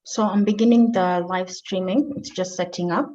So I'm beginning the live streaming. It's just setting up.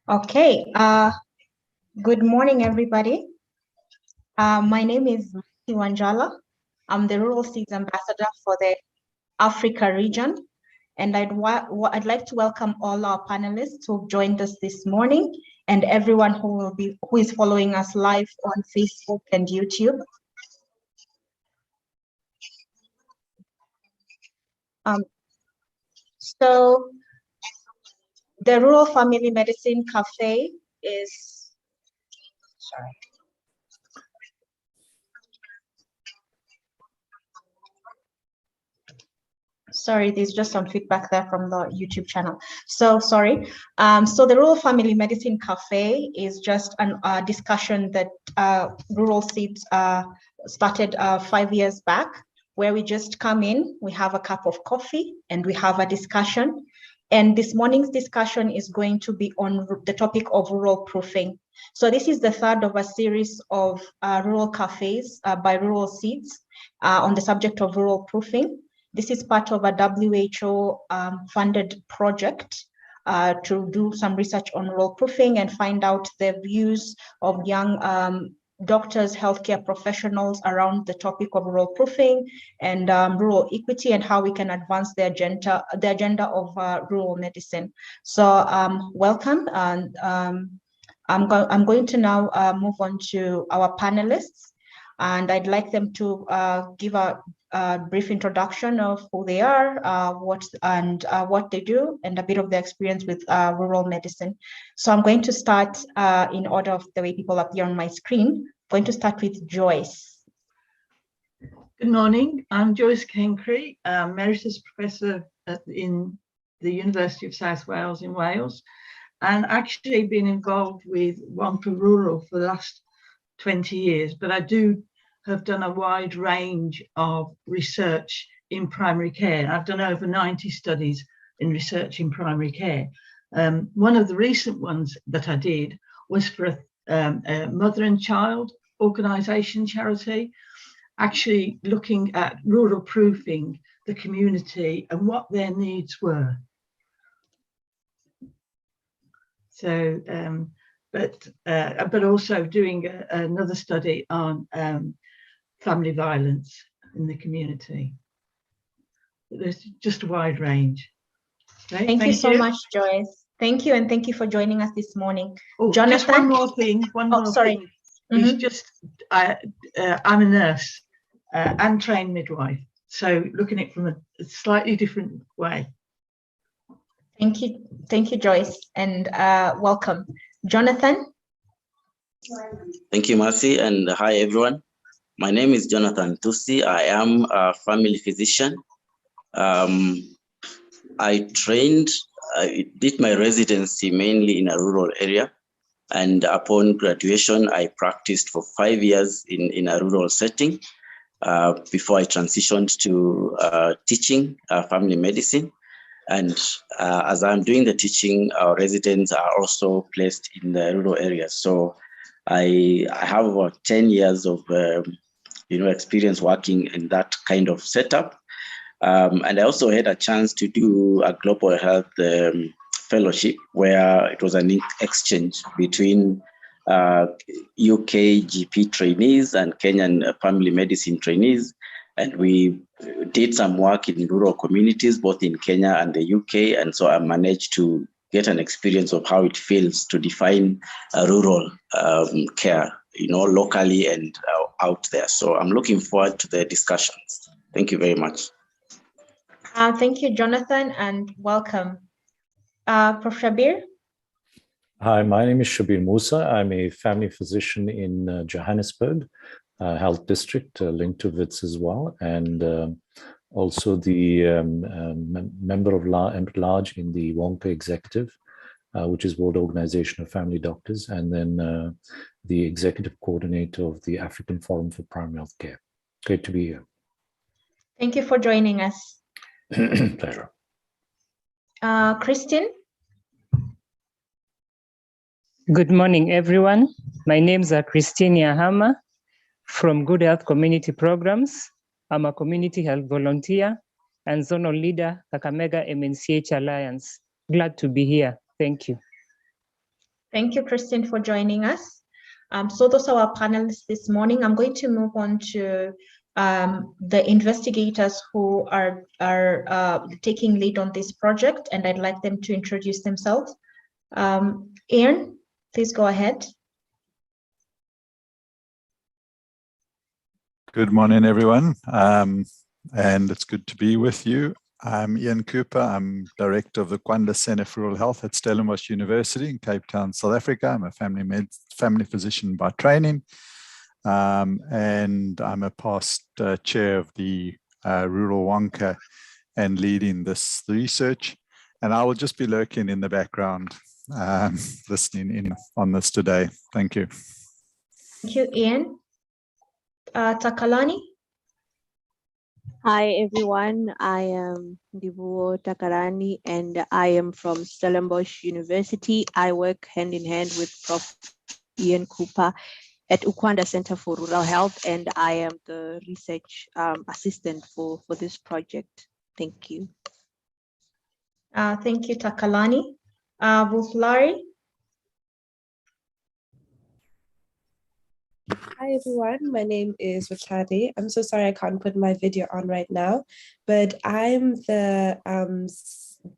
Okay, good morning, everybody. My name is Mercy Wanjala. I'm the Rural Seeds Ambassador for the Africa region, and I'd like to welcome all our panelists who've joined us this morning and everyone who is following us live on Facebook and YouTube. So the Rural Family Medicine Cafe is, sorry, there's just some feedback there from the YouTube channel. So sorry. So the Rural Family Medicine Cafe is just a discussion that Rural Seeds started 5 years back, where we just come in, we have a cup of coffee, and we have a discussion. And this morning's discussion is going to be on the topic of rural proofing. So this is the third of a series of rural cafes by Rural Seeds on the subject of rural proofing. This is part of a WHO funded project to do some research on rural proofing and find out the views of young doctors, healthcare professionals around the topic of rural proofing and rural equity and how we can advance the agenda of rural medicine. So welcome, and I'm going to now move on to our panelists, and I'd like them to give a brief introduction of who they are, what they do, and a bit of their experience with rural medicine. So I'm going to start in order of the way people appear on my screen. I'm going to start with Joyce. Good morning. I'm Joyce Kenkry, Emeritus Professor in the University of South Wales in Wales, and actually been involved with One for Rural for the last 20 years, but I have done a wide range of research in primary care. I've done over 90 studies in research in primary care. One of the recent ones that I did was for a mother and child organisation charity, actually looking at rural proofing the community and what their needs were. So, but also doing another study on family violence in the community. There's just a wide range. Okay, thank you so much, Joyce. Thank you, and thank you for joining us this morning. Oh, Jonathan? Just one more thing. Sorry. Thing. It's just, I'm a nurse and trained midwife. So looking at it from a slightly different way. Thank you, Joyce, and welcome. Jonathan? Thank you, Mercy, and hi, everyone. My name is Jonathan Tusi. I am a family physician. I did my residency mainly in a rural area, and upon graduation, I practiced for 5 years in a rural setting before I transitioned to teaching family medicine. And as I'm doing the teaching, our residents are also placed in the rural areas. So I have about 10 years of experience working in that kind of setup. And I also had a chance to do a global health fellowship where it was an exchange between UK GP trainees and Kenyan family medicine trainees. And we did some work in rural communities, both in Kenya and the UK. And so I managed to get an experience of how it feels to define rural care, locally and out there. So I'm looking forward to the discussions. Thank you very much. Thank you, Jonathan, and welcome. Prof. Shabir? Hi, my name is Shabir Musa. I'm a family physician in Johannesburg Health District, linked to WITS as well, and also the member of large in the WONCA Executive, which is World Organization of Family Doctors, and then the executive coordinator of the African Forum for Primary Health Care. Great to be here. Thank you for joining us. Pleasure. Christine? Good morning, everyone. My name is Christine Yahama from Good Health Community Programs. I'm a community health volunteer and zonal leader, Kakamega MNCH Alliance. Glad to be here. Thank you. Thank you, Christine, for joining us. So those are our panelists this morning. I'm going to move on to the investigators who are taking lead on this project, and I'd like them to introduce themselves. Ian, please go ahead. Good morning, everyone, and it's good to be with you. I'm Ian Cooper. I'm Director of the Kwanda Center for Rural Health at Stellenbosch University in Cape Town, South Africa. I'm a family physician by training, and I'm a past chair of the Rural WONCA and leading this research. And I will just be lurking in the background, listening in on this today. Thank you. Thank you, Ian. Takalani? Hi everyone, I am Divuo Takarani and I am from Stellenbosch University. I work hand in hand with Prof. Ian Cooper at Ukwanda Center for Rural Health, and I am the research assistant for this project. Thank you. Thank you, Takalani. Wuflari? Hi everyone, my name is Wakadi. I'm so sorry I can't put my video on right now, but I'm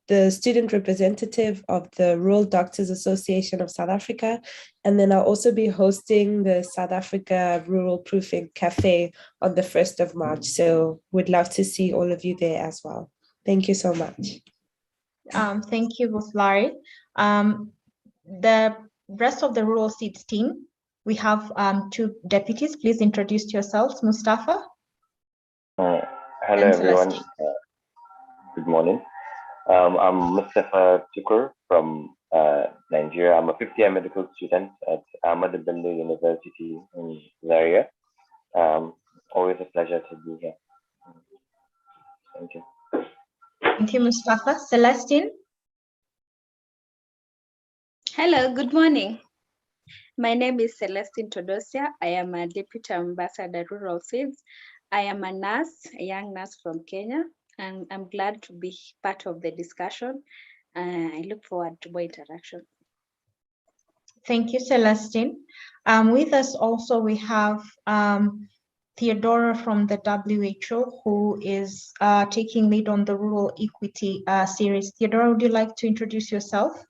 the student representative of the Rural Doctors Association of South Africa, and then I'll also be hosting the South Africa Rural Proofing Cafe on the 1st of March. So would love to see all of you there as well. Thank you so much. Thank you, Wuflari. The rest of the Rural Seeds team, we have two deputies. Please introduce yourselves. Mustafa. Hello, everyone. Good morning. I'm Mustafa Tukur from Nigeria. I'm a fifth-year medical student at Ahmadu Bello University in Zaria. Always a pleasure to be here. Thank you. Thank you, Mustafa. Celestine. Hello, good morning. My name is Celestine Todosia. I am a Deputy Ambassador Rural Seeds. I am a nurse, a young nurse from Kenya, and I'm glad to be part of the discussion. I look forward to more interaction. Thank you, Celestine. With us also, we have Theodora from the WHO, who is taking lead on the Rural Equity series. Theodora, would you like to introduce yourself?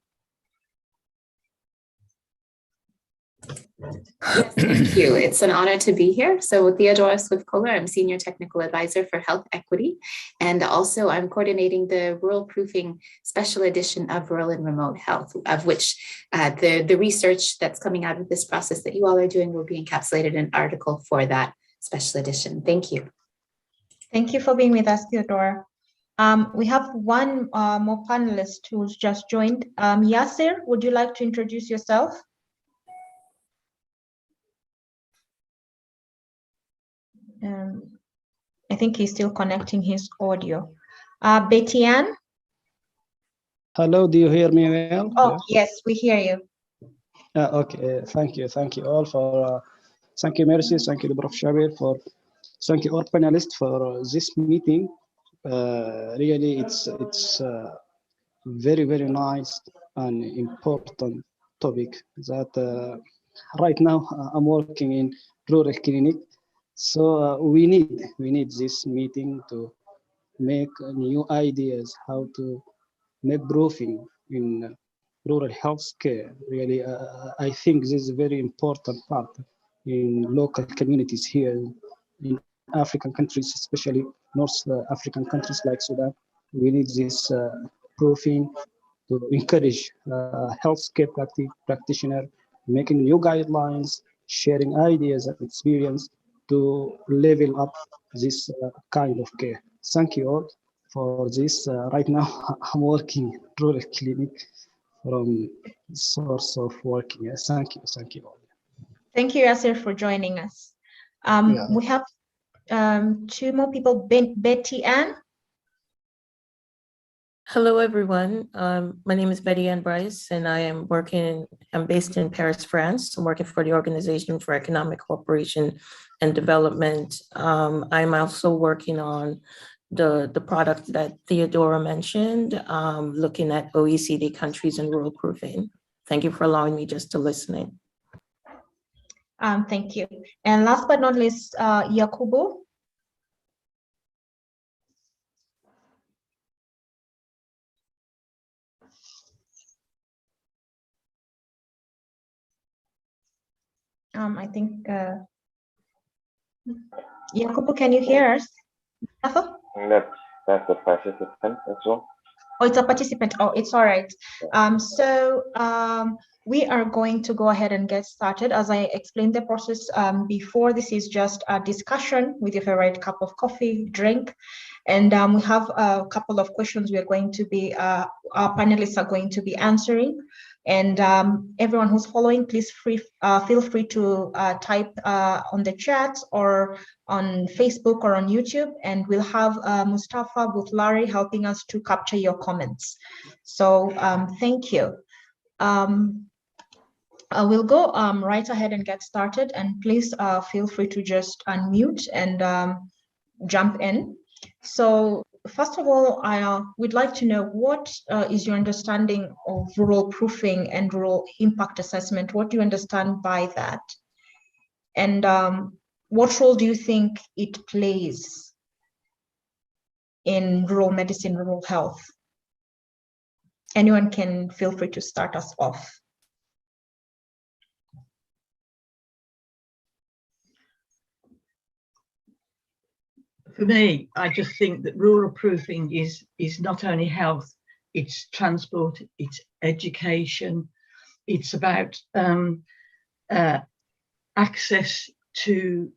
Yes, thank you. It's an honor to be here. So Theodora Swift-Kohler, I'm Senior Technical Advisor for Health Equity. And also I'm coordinating the Rural Proofing Special Edition of Rural and Remote Health, of which the research that's coming out of this process that you all are doing will be encapsulated in an article for that special edition. Thank you. Thank you for being with us, Theodora. We have one more panelist who's just joined. Yasser, would you like to introduce yourself? I think he's still connecting his audio. Betty Ann? Hello, do you hear me well? Oh, yes, we hear you. Okay, thank you all for, thank you Mercy, thank you Prof. Shabir, thank you all panelists for this meeting. Really, it's very, very nice and important topic that right now I'm working in rural clinic. So we need this meeting to make new ideas how to make proofing in rural health care. Really, I think this is a very important part in local communities here in African countries, especially North African countries like Sudan. We need this proofing to encourage healthcare practitioner, making new guidelines, sharing ideas and experience to level up this kind of care. Thank you all for this. Right now, I'm working in rural clinic from source of working. Yes, thank you all. Thank you, Yasser, for joining us. We have two more people, Betty Ann. Hello, everyone. My name is Betty Ann Bryce, and I'm based in Paris, France. I'm working for the Organization for Economic Cooperation and Development. I'm also working on the product that Theodora mentioned, looking at OECD countries and rural proofing. Thank you for allowing me just to listen in. Thank you. And last but not least, Yakubu. I think, Yakubu, can you hear us? That's the participant as well. Oh, it's a participant. Oh, it's all right. We are going to go ahead and get started. As I explained the process before, this is just a discussion with your favorite cup of coffee, drink. And we have a couple of questions we are going to be, our panelists are going to be answering. And everyone who's following, please feel free to type on the chat or on Facebook or on YouTube, and we'll have Mustafa with Larry helping us to capture your comments. So thank you. We'll go right ahead and get started, and please feel free to just unmute and jump in. So first of all, I would like to know what is your understanding of rural proofing and rural impact assessment? What do you understand by that? And what role do you think it plays in rural medicine, rural health? Anyone can feel free to start us off. For me, I just think that rural proofing is not only health, it's transport, it's education, it's about access to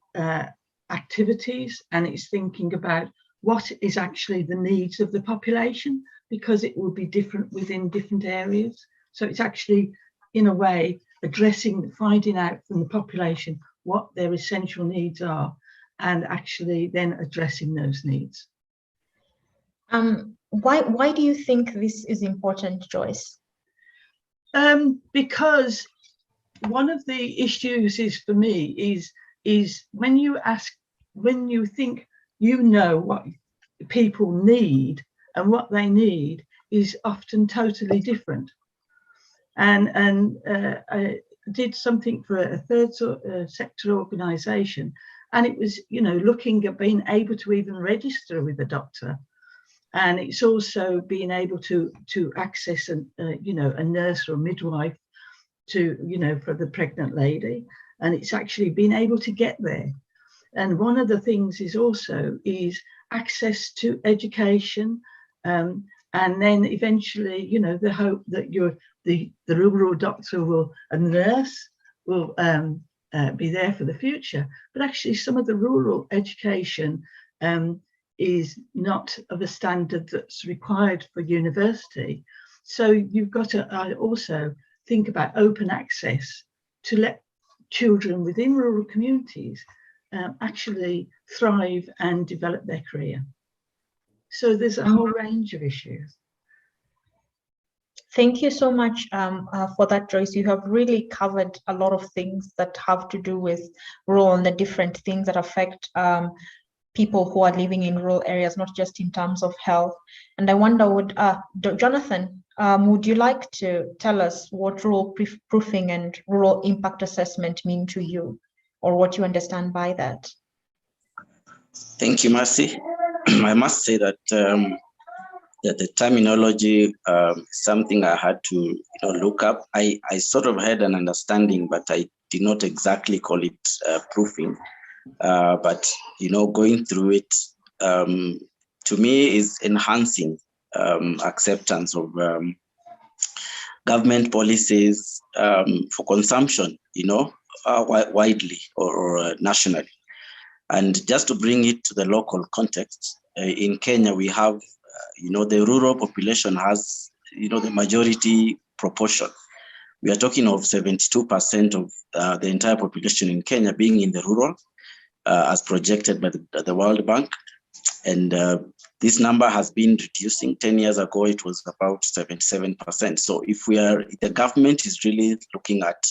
activities, and it's thinking about what is actually the needs of the population, because it will be different within different areas. So it's actually, in a way, finding out from the population what their essential needs are, and actually then addressing those needs. Why do you think this is important, Joyce? Because one of the issues is, for me, is when you think you know what people need, and what they need is often totally different. And I did something for a third sector organisation, and it was, looking at being able to even register with a doctor, and it's also being able to access a nurse or a midwife for the pregnant lady, and it's actually being able to get there. And one of the things is access to education, and then eventually, the hope that the rural doctor and nurse will be there for the future. But actually, some of the rural education is not of a standard that's required for university. So you've got to also think about open access to let children within rural communities actually thrive and develop their career. So there's a whole range of issues. Thank you so much for that, Joyce. You have really covered a lot of things that have to do with rural and the different things that affect people who are living in rural areas, not just in terms of health. And I wonder, Jonathan, would you like to tell us what rural proofing and rural impact assessment mean to you, or what you understand by that? Thank you, Mercy. I must say that the terminology, something I had to look up. I sort of had an understanding, but I did not exactly call it proofing. But going through it, to me, is enhancing acceptance of government policies for consumption, widely or nationally. And just to bring it to the local context, in Kenya, we have, the rural population has, the majority proportion. We are talking of 72% of the entire population in Kenya being in the rural, as projected by the World Bank. And this number has been reducing. 10 years ago, it was about 77%. So if the government is really looking at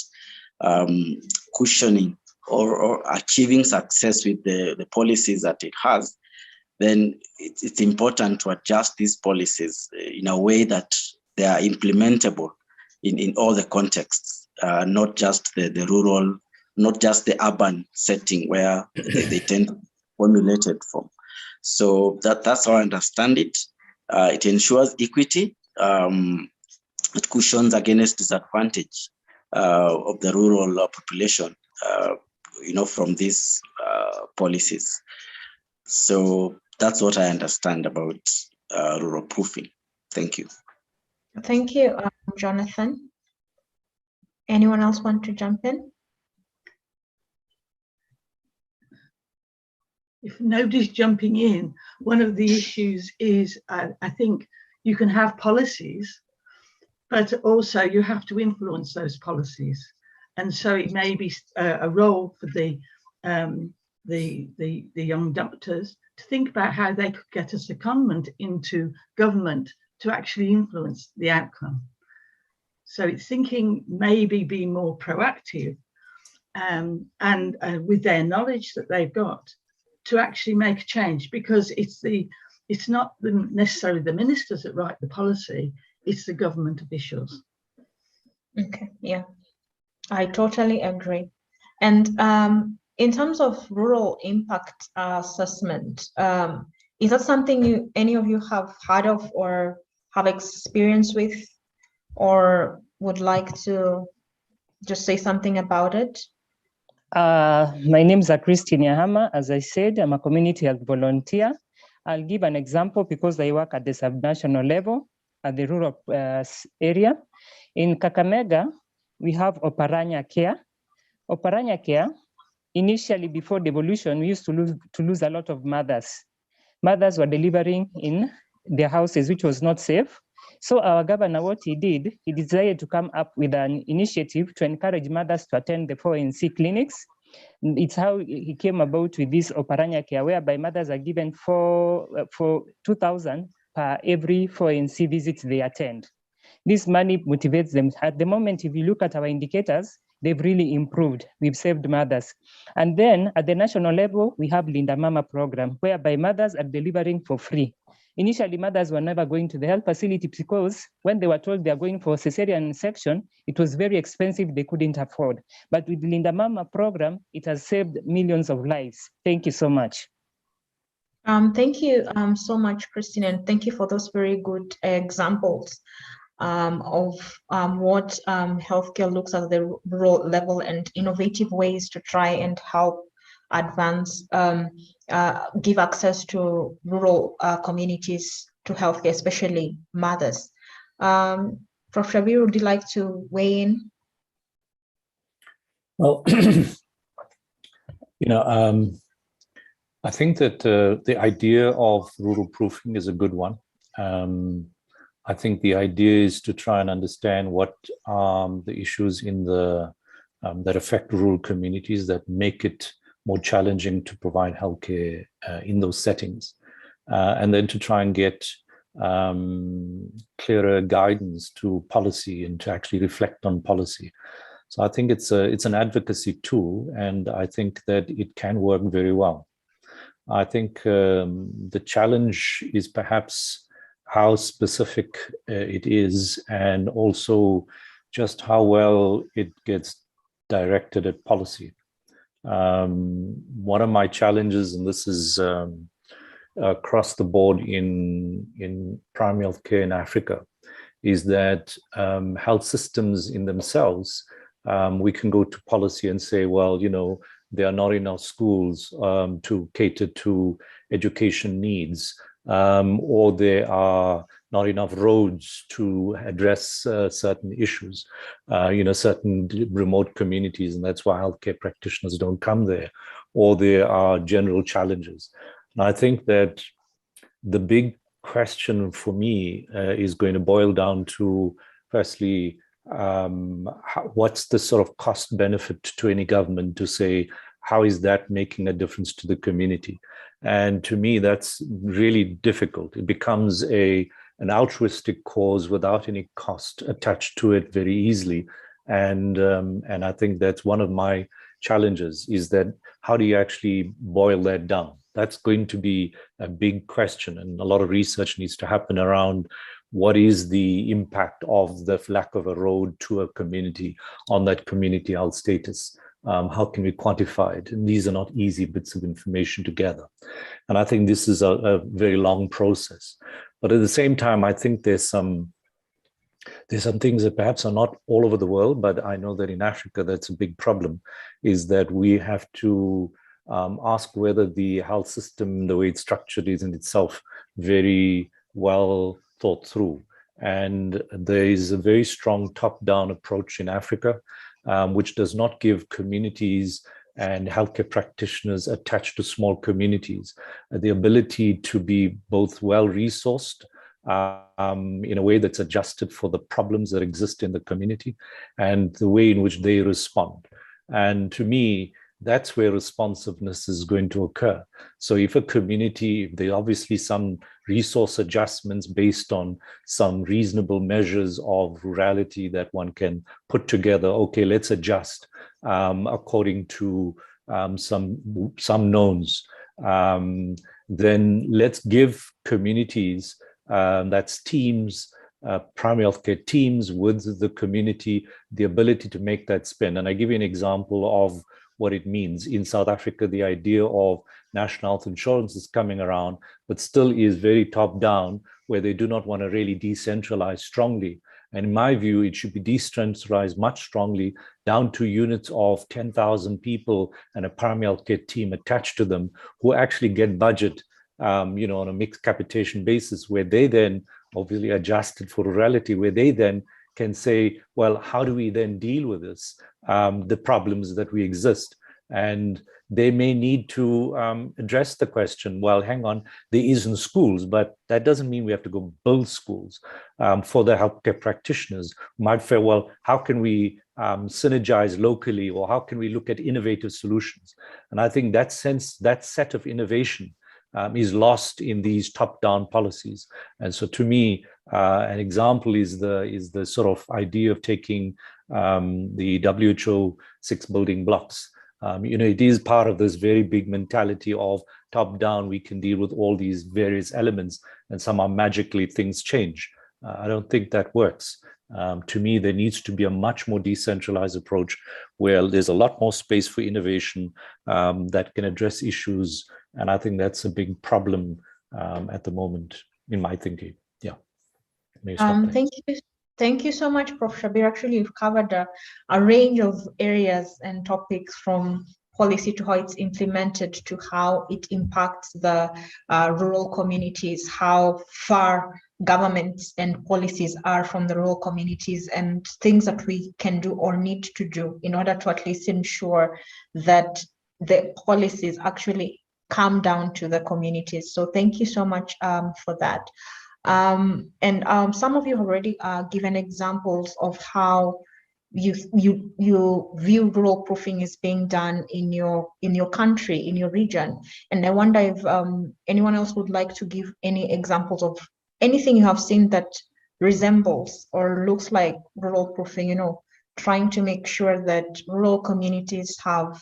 cushioning or achieving success with the policies that it has, then it's important to adjust these policies in a way that they are implementable in all the contexts, not just the rural, not just the urban setting where they tend to be formulated from. So that's how I understand it. It ensures equity. It cushions against disadvantage of the rural population, from these policies. So that's what I understand about rural proofing. Thank you. Thank you, Jonathan. Anyone else want to jump in? If nobody's jumping in, one of the issues is, I think you can have policies, but also you have to influence those policies. And so it may be a role for the young doctors to think about how they could get a secondment into government to actually influence the outcome. So it's thinking maybe be more proactive and with their knowledge that they've got to actually make a change, because it's not necessarily the ministers that write the policy, it's the government officials. Okay, yeah, I totally agree. And in terms of rural impact assessment, is that something any of you have heard of or have experience with, or would like to just say something about it? My name is Christine Yahama. As I said, I'm a community health volunteer. I'll give an example because I work at the subnational level at the rural area. In Kakamega, we have Oparanya Care. Oparanya Care, initially before devolution, we used to lose a lot of mothers. Mothers were delivering in their houses, which was not safe. So our governor, what he did, he decided to come up with an initiative to encourage mothers to attend the 4NC clinics. It's how he came about with this Oparanya Care, whereby mothers are given for 2,000 per every 4NC visits they attend. This money motivates them. At the moment, if you look at our indicators, they've really improved. We've saved mothers. And then at the national level, we have Linda Mama program, whereby mothers are delivering for free. Initially, mothers were never going to the health facility because when they were told they are going for cesarean section, it was very expensive, they couldn't afford. But with the Linda Mama program, it has saved millions of lives. Thank you so much. Thank you so much, Christine, and thank you for those very good examples of what healthcare looks at the rural level and innovative ways to try and help advance, give access to rural communities to healthcare, especially mothers. Prof. Shabir, would you like to weigh in? Well, I think that the idea of rural proofing is a good one. I think the idea is to try and understand what are the issues in that affect rural communities that make it more challenging to provide healthcare in those settings, and then to try and get clearer guidance to policy and to actually reflect on policy. So I think it's an advocacy tool, and I think that it can work very well. I think the challenge is perhaps how specific it is, and also just how well it gets directed at policy. One of my challenges, and this is across the board in primary health care in Africa is that health systems in themselves, we can go to policy and say, well, you know, there are not enough schools to cater to education needs, or there are not enough roads to address certain issues, you know, certain remote communities, and that's why healthcare practitioners don't come there, or there are general challenges. And I think that the big question for me is going to boil down to, firstly, what's the sort of cost benefit to any government to say, how is that making a difference to the community? And to me, that's really difficult. It becomes an altruistic cause without any cost attached to it very easily. And I think that's one of my challenges, is that how do you actually boil that down? That's going to be a big question, and a lot of research needs to happen around what is the impact of the lack of a road to a community on that community health status. How can we quantify it? And these are not easy bits of information to gather. And I think this is a very long process. But at the same time, I think there's some things that perhaps are not all over the world, but I know that in Africa, that's a big problem, is that we have to ask whether the health system, the way it's structured, is in itself very well thought through. And there is a very strong top-down approach in Africa, which does not give communities and healthcare practitioners attached to small communities the ability to be both well-resourced in a way that's adjusted for the problems that exist in the community and the way in which they respond. And to me, that's where responsiveness is going to occur. So if a community, there are obviously some resource adjustments based on some reasonable measures of rurality that one can put together. Okay, let's adjust according to some knowns. Then let's give communities, that's teams, primary healthcare teams with the community, the ability to make that spend. And I give you an example of what it means. In South Africa, the idea of national health insurance is coming around, but still is very top down, where they do not want to really decentralize strongly. And in my view, it should be decentralized much strongly down to units of 10,000 people and a primary healthcare team attached to them who actually get budget, you know, on a mixed capitation basis, where they then obviously adjusted for rurality, where they then can say, well, how do we then deal with this, the problems that we exist? And they may need to address the question, well, hang on, there isn't schools, but that doesn't mean we have to go build schools for the healthcare practitioners. We might say, well, how can we synergize locally, or how can we look at innovative solutions? And I think that set of innovation is lost in these top-down policies. And so to me, an example is the sort of idea of taking the WHO 6 building blocks. You know, it is part of this very big mentality of top-down, we can deal with all these various elements, and somehow magically things change. I don't think that works. To me, there needs to be a much more decentralized approach where there's a lot more space for innovation that can address issues. And I think that's a big problem at the moment, in my thinking. Yeah. Thank you so much, Prof. Shabir. Actually, you've covered a range of areas and topics, from policy to how it's implemented to how it impacts the rural communities, how far governments and policies are from the rural communities, and things that we can do or need to do in order to at least ensure that the policies actually come down to the communities. So thank you so much for that. And some of you have already given examples of how you view rural proofing is being done in your country, in your region. And I wonder if anyone else would like to give any examples of anything you have seen that resembles or looks like rural proofing, you know, trying to make sure that rural communities have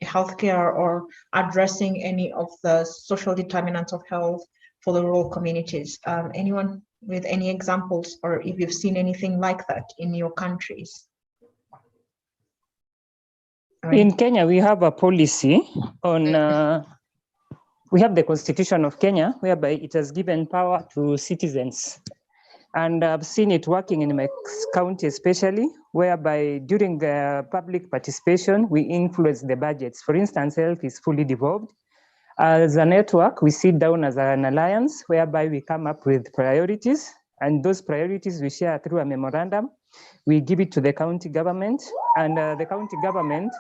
healthcare, or addressing any of the social determinants of health for the rural communities. Anyone with any examples, or if you've seen anything like that in your countries? In Kenya, we have a policy on we have the Constitution of Kenya, whereby it has given power to citizens. And I've seen it working in my county especially, whereby during the public participation, we influence the budgets. For instance, health is fully devolved. As a network, we sit down as an alliance, whereby we come up with priorities, and those priorities we share through a memorandum. We give it to the county government, and the county government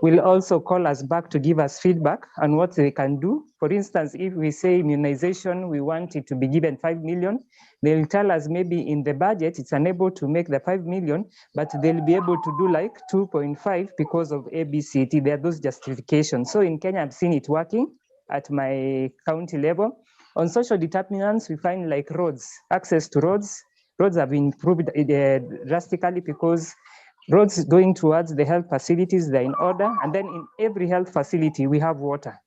will also call us back to give us feedback on what they can do. For instance, if we say immunization, we want it to be given 5 million, they'll tell us maybe in the budget, it's unable to make the 5 million, but they'll be able to do like 2.5 because of ABCT. There are those justifications. So in Kenya, I've seen it working at my county level. On social determinants, we find like roads, access to roads. Roads have been improved drastically because roads going towards the health facilities, they're in order. And then in every health facility, we have water.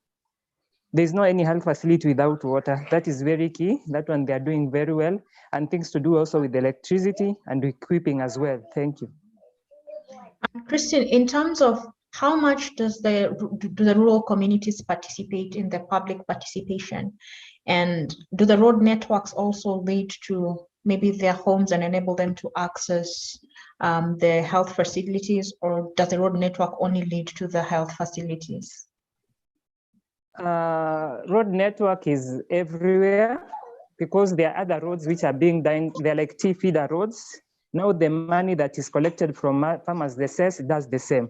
There's no any health facility without water. That is very key. That one they are doing very well. And things to do also with electricity and equipping as well. Thank you. Christine, in terms of how much do the rural communities participate in the public participation? And do the road networks also lead to maybe their homes and enable them to access the health facilities, or does the road network only lead to the health facilities? Road network is everywhere because there are other roads which are being done. They're like T-feeder roads. Now the money that is collected from farmers, the cess does the same.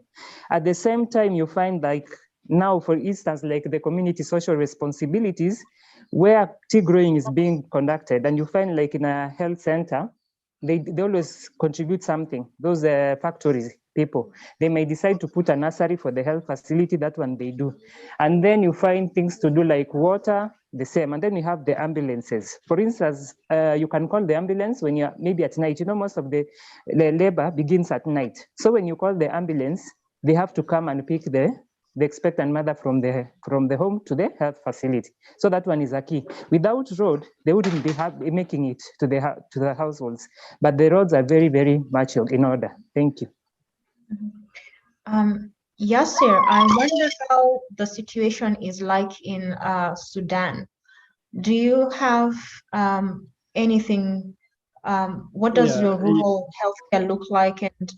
At the same time, you find like now, for instance, like the community social responsibilities, where tea growing is being conducted, and you find like in a health center, they always contribute something. Those factories people, they may decide to put a nursery for the health facility, that one they do. And then you find things to do like water, the same. And then you have the ambulances. For instance, you can call the ambulance when you're maybe at night. You know, most of the labor begins at night. So when you call the ambulance, they have to come and pick the expectant mother from the home to the health facility. So that one is a key. Without road, they wouldn't be making it to the households. But the roads are very, very much in order. Thank you. Yasser, I wonder how the situation is like in Sudan. Do you have anything? What does your rural healthcare look like, and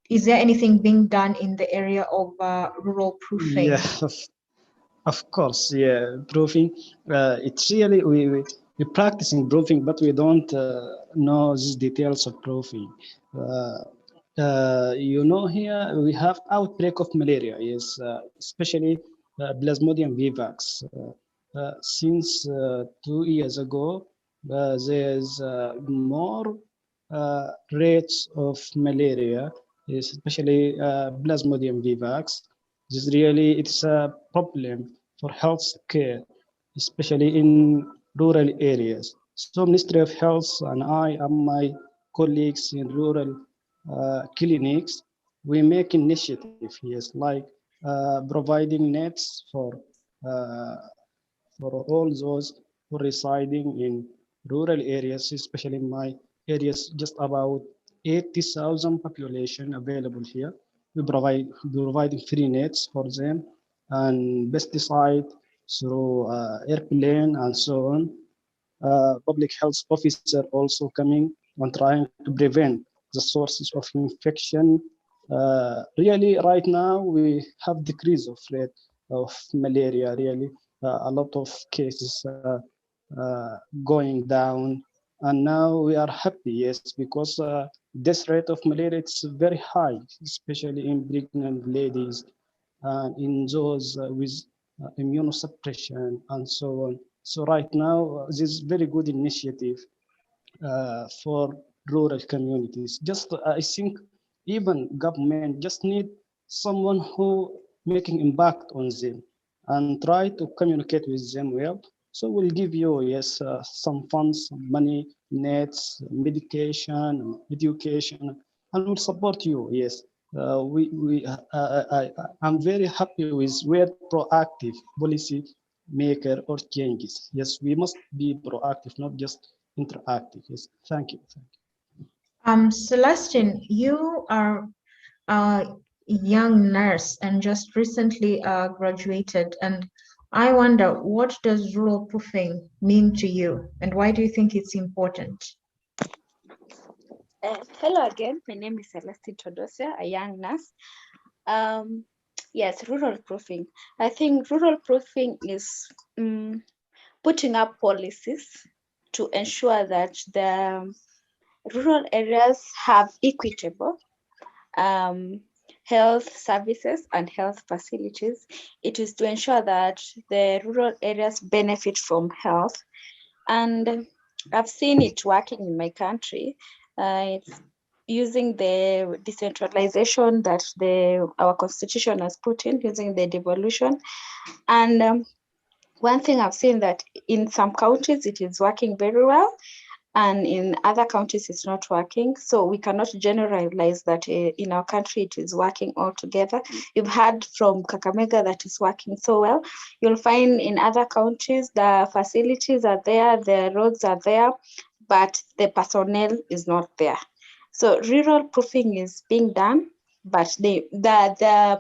is there anything being done in the area of rural proofing? Yeah, of course. Yeah, proofing. It's really we're practicing proofing, but we don't know the details of proofing. You know, here we have outbreak of malaria, yes, especially Plasmodium vivax. Since 2 years ago, there's more rates of malaria, especially Plasmodium vivax. This really, it's a problem for health care, especially in rural areas. So Ministry of Health and I and my colleagues in rural clinics, we make initiatives, yes, like providing nets for all those who are residing in rural areas, especially in my areas, just about 80,000 population available here. We providing free nets for them and pesticide through airplane and so on. Public health officer also coming and trying to prevent the sources of infection. Really, right now we have decrease of rate of malaria. Really, a lot of cases going down, and now we are happy, yes, because death rate of malaria is very high, especially in pregnant ladies and in those with immunosuppression and so on. So right now, this is very good initiative for rural communities. Just I think even government just need someone who making impact on them and try to communicate with them well. So we'll give you, yes, some funds, some money, nets, medication, education, and we'll support you. Yes, I'm very happy with where proactive policy maker or changes. Yes, we must be proactive, not just interactive. Yes, thank you. Celestine, you are a young nurse and just recently graduated. And I wonder, what does rural proofing mean to you, and why do you think it's important? Hello again, my name is Celestine Todosia, a young nurse. Yes, rural proofing. I think rural proofing is putting up policies to ensure that the rural areas have equitable health services and health facilities. It is to ensure that the rural areas benefit from health. And I've seen it working in my country. It's using the decentralization that our constitution has put in, using the devolution. And one thing I've seen that in some counties it is working very well, and in other counties it's not working. So we cannot generalize that in our country it is working altogether. You've heard from Kakamega that is working so well. You'll find in other counties the facilities are there, the roads are there, but the personnel is not there. So rural proofing is being done, but the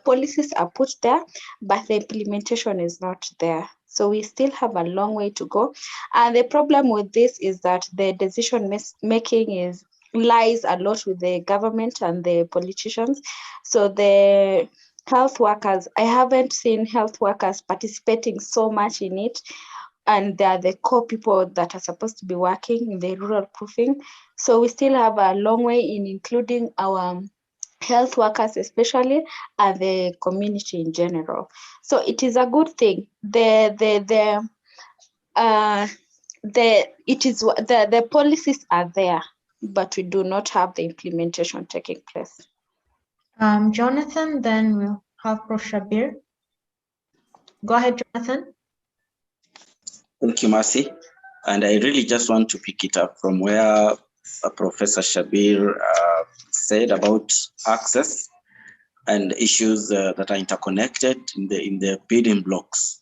policies are put there, but the implementation is not there. So we still have a long way to go. And the problem with this is that the decision making lies a lot with the government and the politicians. So the health workers, I haven't seen health workers participating so much in it. And they are the core people that are supposed to be working in the rural proofing. So we still have a long way in including our health workers especially, and the community in general. So it is a good thing. The policies are there, but we do not have the implementation taking place. Jonathan, then we'll have Prof. Shabir. Go ahead, Jonathan. Thank you, Mercy. And I really just want to pick it up from where Professor Shabir said about access and issues that are interconnected in the building blocks.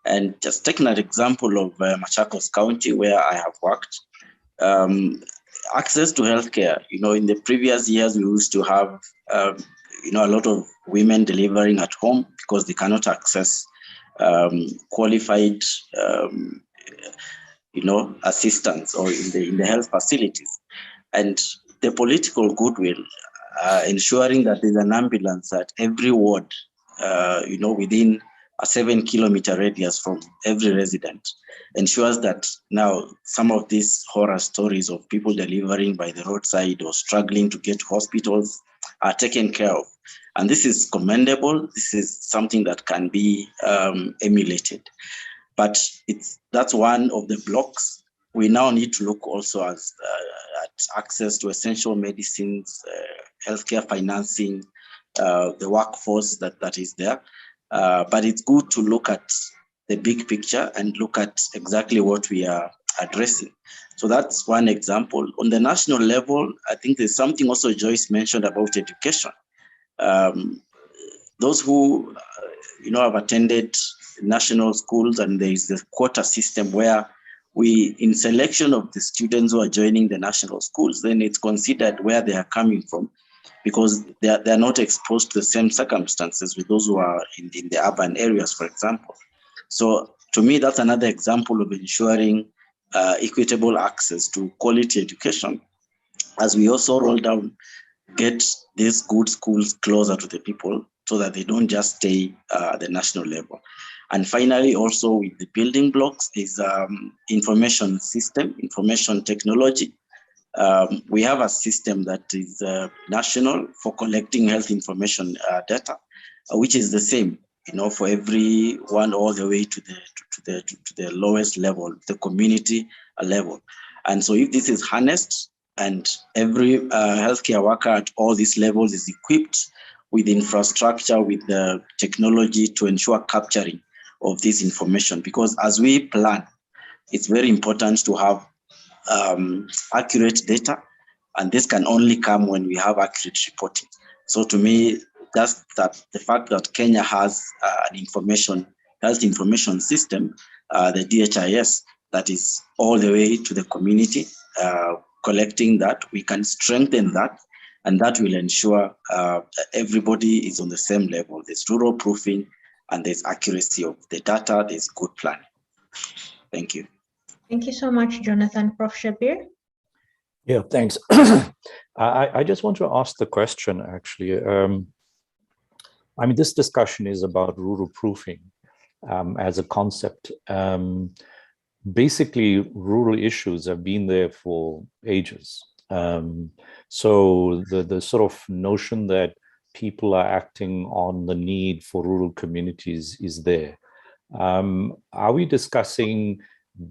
And just taking an example of Machakos County, where I have worked, access to healthcare. In the previous years, we used to have a lot of women delivering at home because they cannot access qualified assistance or in the health facilities. And the political goodwill, ensuring that there's an ambulance at every ward, within a 7-kilometer radius from every resident, ensures that now some of these horror stories of people delivering by the roadside or struggling to get to hospitals are taken care of. And this is commendable. This is something that can be emulated. But that's one of the blocks. We now need to look also at access to essential medicines, healthcare financing, the workforce that is there. But it's good to look at the big picture and look at exactly what we are addressing. So that's one example. On the national level, I think there's something also Joyce mentioned about education. Those who have attended national schools, and there is the quota system where in selection of the students who are joining the national schools, then it's considered where they are coming from, because they're not exposed to the same circumstances with those who are in the urban areas, for example. So to me, that's another example of ensuring equitable access to quality education, as we also roll down, get these good schools closer to the people so that they don't just stay at the national level. And finally, also with the building blocks is information system, information technology. We have a system that is national for collecting health information data, which is the same, for everyone all the way to the lowest level, the community level. And so if this is harnessed and every healthcare worker at all these levels is equipped with infrastructure, with the technology to ensure capturing of this information, because as we plan, it's very important to have accurate data, and this can only come when we have accurate reporting. So to me, that's the fact that Kenya has an health information system, the DHIS, that is all the way to the community, collecting that, we can strengthen that, and that will ensure everybody is on the same level. There's rural proofing, and there's accuracy of the data, there's good planning. Thank you. Thank you so much, Jonathan. Prof. Shabir? Yeah, thanks. I just want to ask the question, actually. I mean, this discussion is about rural proofing as a concept. Basically, rural issues have been there for ages. So the sort of notion that people are acting on the need for rural communities is there. Are we discussing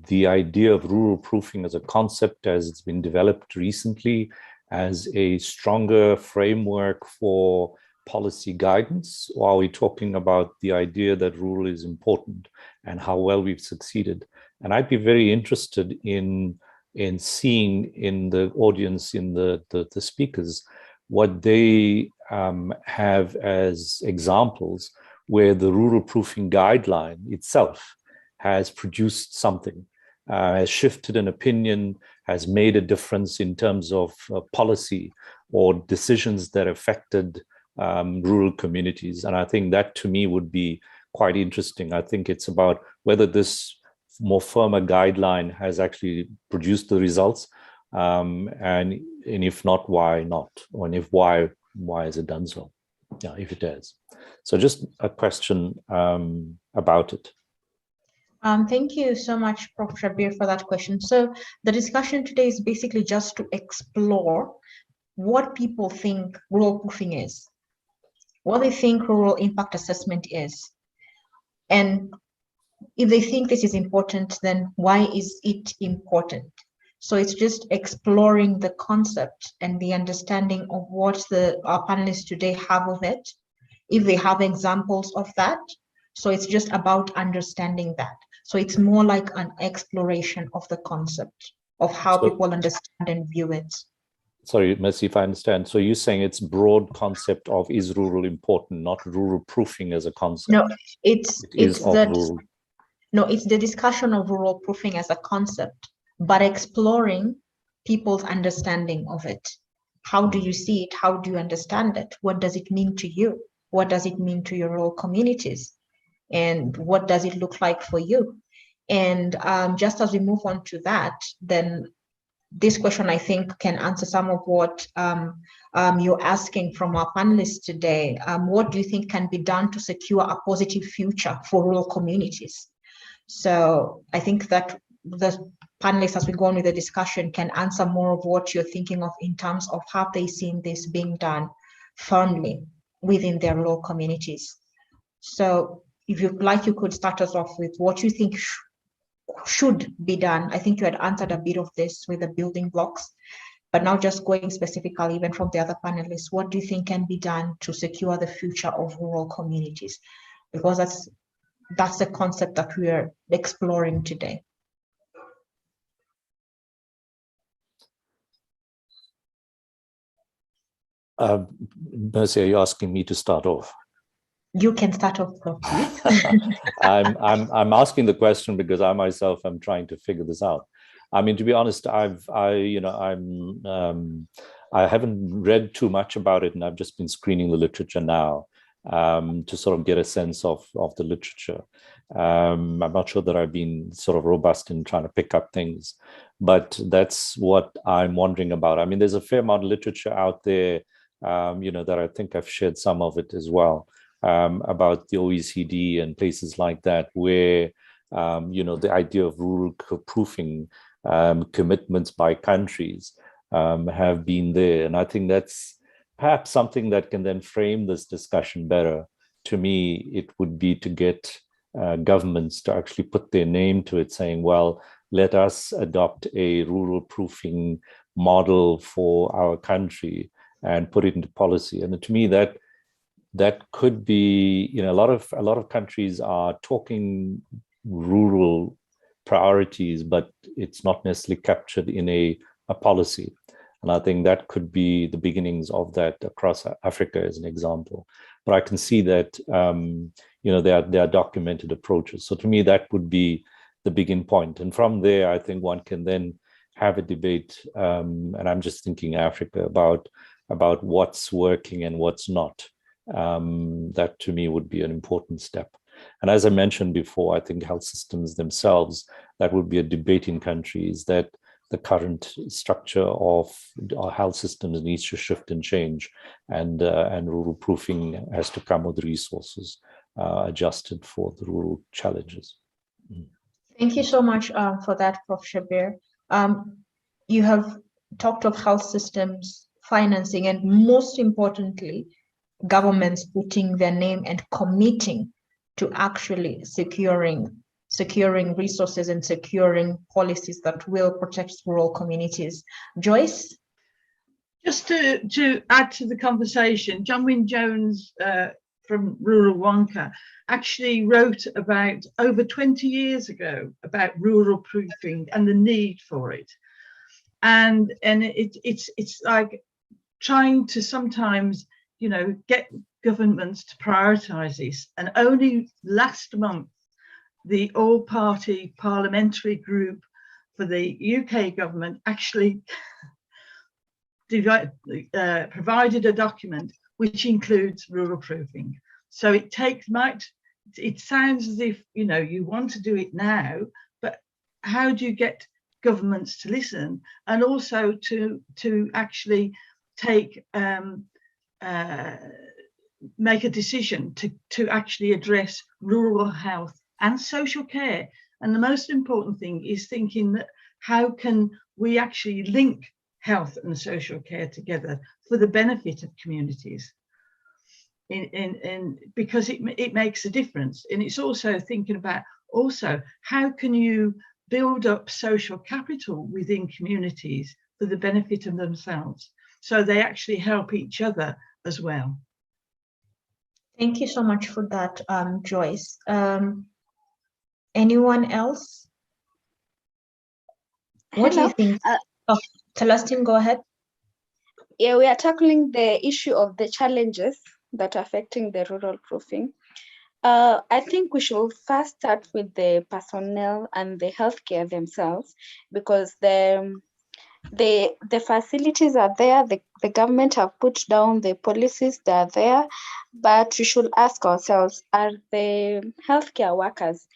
the idea of rural proofing as a concept as it's been developed recently as a stronger framework for policy guidance, or are we talking about the idea that rural is important and how well we've succeeded? And I'd be very interested in seeing in the audience, in the speakers, what they have as examples where the rural proofing guideline itself has produced something, has shifted an opinion, has made a difference in terms of policy or decisions that affected rural communities. And I think that to me would be quite interesting. I think it's about whether this more firmer guideline has actually produced the results, and if not, why not? Or and if why has it done so? Yeah, if it has. So just a question about it. Thank you so much, Prof. Shabir, for that question. So the discussion today is basically just to explore what people think rural proofing is, what they think rural impact assessment is, and if they think this is important, then why is it important? So it's just exploring the concept and the understanding of what our panelists today have of it, if they have examples of that. So it's just about understanding that. So it's more like an exploration of the concept of how people understand and view it. Sorry, Mercy, if I understand. So you're saying it's broad concept of is rural important, not rural proofing as a concept? No, it's the discussion of rural proofing as a concept, but exploring people's understanding of it. How do you see it? How do you understand it? What does it mean to you? What does it mean to your rural communities? And what does it look like for you? And just as we move on to that, then this question, I think, can answer some of what you're asking from our panelists today. What do you think can be done to secure a positive future for rural communities? So I think that the panelists, as we go on with the discussion, can answer more of what you're thinking of in terms of how they seen this being done firmly within their rural communities. So if you'd like, you could start us off with what you think should be done. I think you had answered a bit of this with the building blocks, but now just going specifically even from the other panelists, what do you think can be done to secure the future of rural communities? Because that's the concept that we are exploring today. Mercy, are you asking me to start off? You can start off, please. I'm asking the question because I myself am trying to figure this out. I mean, to be honest, I haven't read too much about it, and I've just been screening the literature now to sort of get a sense of the literature. I'm not sure that I've been sort of robust in trying to pick up things, but that's what I'm wondering about. I mean, there's a fair amount of literature out there, that I think I've shared some of it as well. About the OECD and places like that, where the idea of rural proofing commitments by countries have been there, and I think that's perhaps something that can then frame this discussion better. To me, it would be to get governments to actually put their name to it, saying, "Well, let us adopt a rural proofing model for our country and put it into policy." And to me, that could be, a lot of countries are talking rural priorities, but it's not necessarily captured in a policy. And I think that could be the beginnings of that across Africa as an example. But I can see that, there are documented approaches. So to me, that would be the begin point. And from there, I think one can then have a debate, and I'm just thinking Africa, about what's working and what's not. That to me would be an important step. And as I mentioned before, I think health systems themselves, that would be a debate in countries, that the current structure of our health systems needs to shift and change, and rural proofing has to come with resources adjusted for the rural challenges. Thank you so much for that, Prof. Shabir. You have talked of health systems, financing, and most importantly, governments putting their name and committing to actually securing resources and securing policies that will protect rural communities. Joyce? Just to add to the conversation, John Wynne Jones from rural Wonka actually wrote about over 20 years ago about rural proofing and the need for it. And it's like trying to sometimes, you know, get governments to prioritize this. And only last month, the all-party parliamentary group for the UK government actually provided a document which includes rural proofing. So it sounds as if, you know, you want to do it now, but how do you get governments to listen, and also to actually take make a decision to actually address rural health and social care. And the most important thing is thinking that how can we actually link health and social care together for the benefit of communities, because it makes a difference. And it's also thinking about how can you build up social capital within communities for the benefit of themselves, so they actually help each other as well. Thank you so much for that, Joyce. Anyone else? What do you think? Celestine, go ahead. Yeah, we are tackling the issue of the challenges that are affecting the rural proofing. I think we should first start with the personnel and the healthcare themselves, because the facilities are there, the government have put down the policies that are there, but we should ask ourselves, are the healthcare workers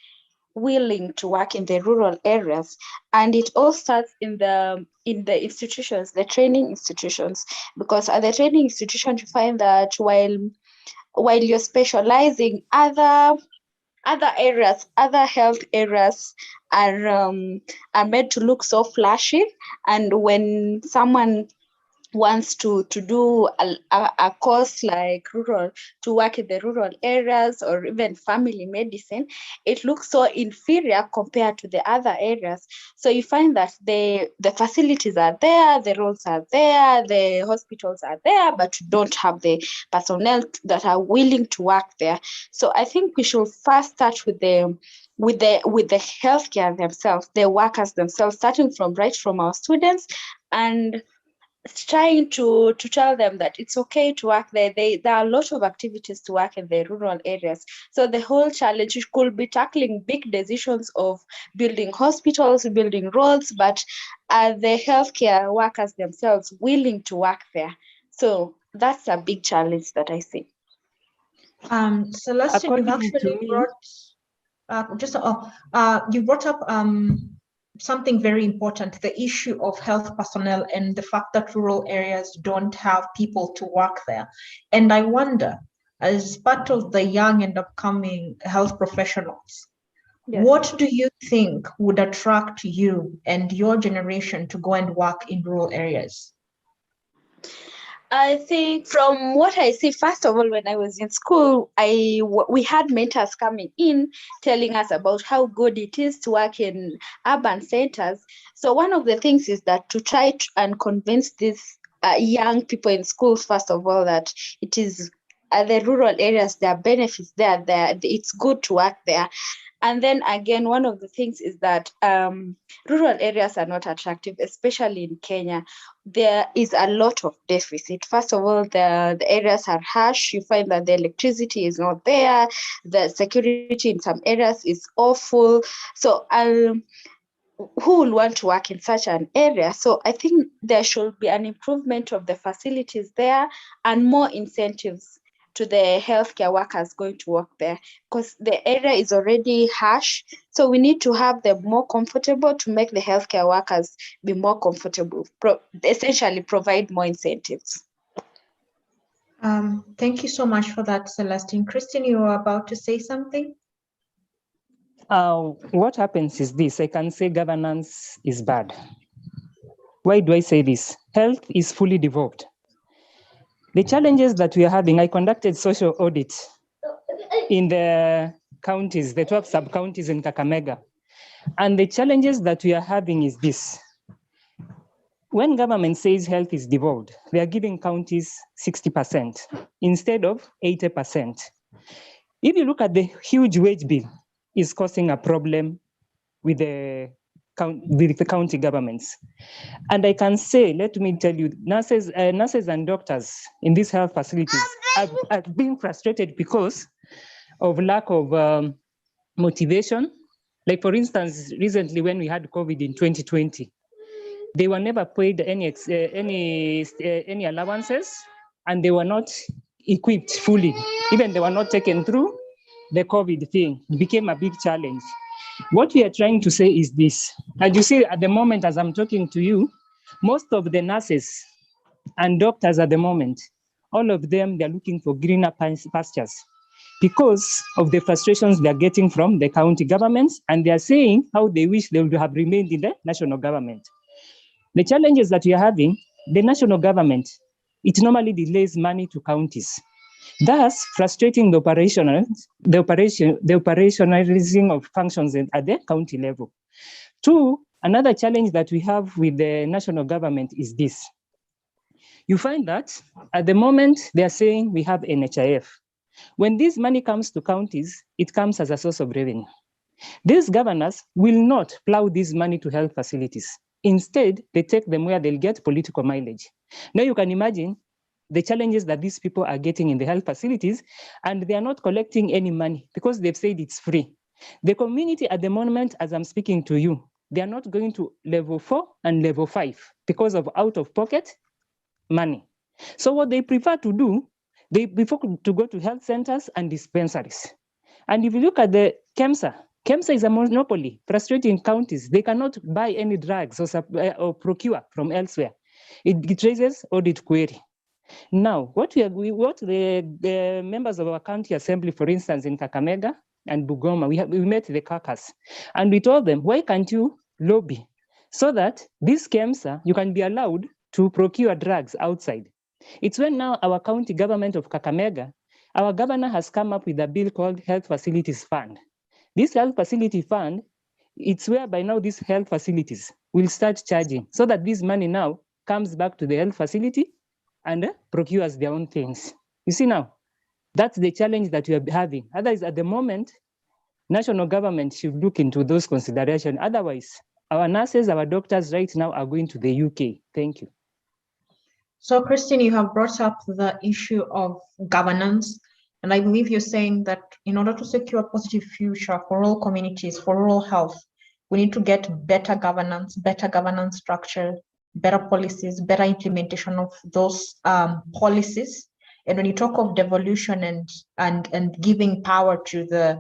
willing to work in the rural areas? And it all starts in the institutions, the training institutions, because at the training institution you find that while you're specializing, other areas, other health areas are made to look so flashy. And when someone wants to do a course like rural, to work in the rural areas or even family medicine, it looks so inferior compared to the other areas. So you find that the facilities are there, the roads are there, the hospitals are there, but you don't have the personnel that are willing to work there. So I think we should first start with the healthcare themselves, the workers themselves, starting from our students, and trying to tell them that it's okay to work there. There are a lot of activities to work in the rural areas. So the whole challenge could be tackling big decisions of building hospitals, building roads, but are the healthcare workers themselves willing to work there? So that's a big challenge that I see. Celestine, you've actually you brought up something very important, the issue of health personnel and the fact that rural areas don't have people to work there. And I wonder, as part of the young and upcoming health professionals, yes, what do you think would attract you and your generation to go and work in rural areas? I think from what I see, first of all, when I was in school, we had mentors coming in telling us about how good it is to work in urban centers. So one of the things is that to try and convince these young people in schools, first of all, that it is the rural areas, there are benefits there, it's good to work there. And then again, one of the things is that rural areas are not attractive, especially in Kenya. There is a lot of deficit. First of all, the areas are harsh. You find that the electricity is not there. The security in some areas is awful. So who will want to work in such an area? So I think there should be an improvement of the facilities there and more incentives to the healthcare workers going to work there, because the area is already harsh. So we need to have them more comfortable to make the healthcare workers be more comfortable, essentially provide more incentives. Thank you so much for that, Celestine. Christine, you were about to say something? What happens is this: I can say governance is bad. Why do I say this? Health is fully devolved. The challenges that we are having, I conducted social audit in the counties, the 12 sub-counties in Kakamega. And the challenges that we are having is this. When government says health is devolved, they are giving counties 60% instead of 80%. If you look at the huge wage bill, it's causing a problem with the county governments. And I can say, let me tell you, nurses and doctors in these health facilities are being frustrated because of lack of motivation. Like for instance, recently when we had COVID in 2020, they were never paid any allowances, and they were not equipped fully. Even they were not taken through the COVID thing. It became a big challenge. What we are trying to say is this, and you see at the moment as I'm talking to you, most of the nurses and doctors at the moment, all of them, they're looking for greener pastures because of the frustrations they're getting from the county governments, and they're saying how they wish they would have remained in the national government. The challenges that we are having, the national government, it normally delays money to counties, thus frustrating the operationalizing of functions at the county level. Two, another challenge that we have with the national government is this. You find that at the moment they are saying we have NHIF. When this money comes to counties, it comes as a source of revenue. These governors will not plow this money to health facilities. Instead, they take them where they'll get political mileage. Now you can imagine the challenges that these people are getting in the health facilities, and they are not collecting any money because they've said it's free. The community at the moment, as I'm speaking to you, they are not going to level 4 and level 5 because of out-of-pocket money. So what they prefer to do, they prefer to go to health centers and dispensaries. And if you look at the KEMSA is a monopoly, frustrating counties. They cannot buy any drugs or procure from elsewhere. It raises audit query. Now, what the members of our county assembly, for instance, in Kakamega and Bugoma, we met the caucus, and we told them, why can't you lobby so that this KEMSA, you can be allowed to procure drugs outside? It's when now our county government of Kakamega, our governor has come up with a bill called Health Facilities Fund. This health facility fund, it's whereby now these health facilities will start charging so that this money now comes back to the health facility and procures their own things. You see now, that's the challenge that we are having. Otherwise, at the moment, national government should look into those considerations. Otherwise, our nurses, our doctors right now are going to the UK. Thank you. So Christine, you have brought up the issue of governance. And I believe you're saying that in order to secure a positive future for rural communities, for rural health, we need to get better governance structure, better policies, better implementation of those policies. And when you talk of devolution and giving power to the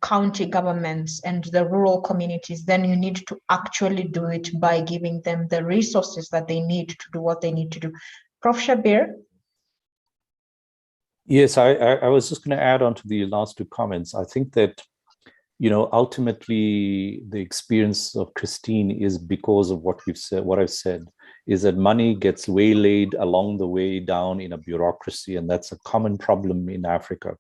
county governments and the rural communities, then you need to actually do it by giving them the resources that they need to do what they need to do. Prof. Shabir? Yes, I was just going to add on to the last two comments. I think that, ultimately the experience of Christine is because of what we've said, what I've said, is that money gets waylaid along the way down in a bureaucracy, and that's a common problem in Africa.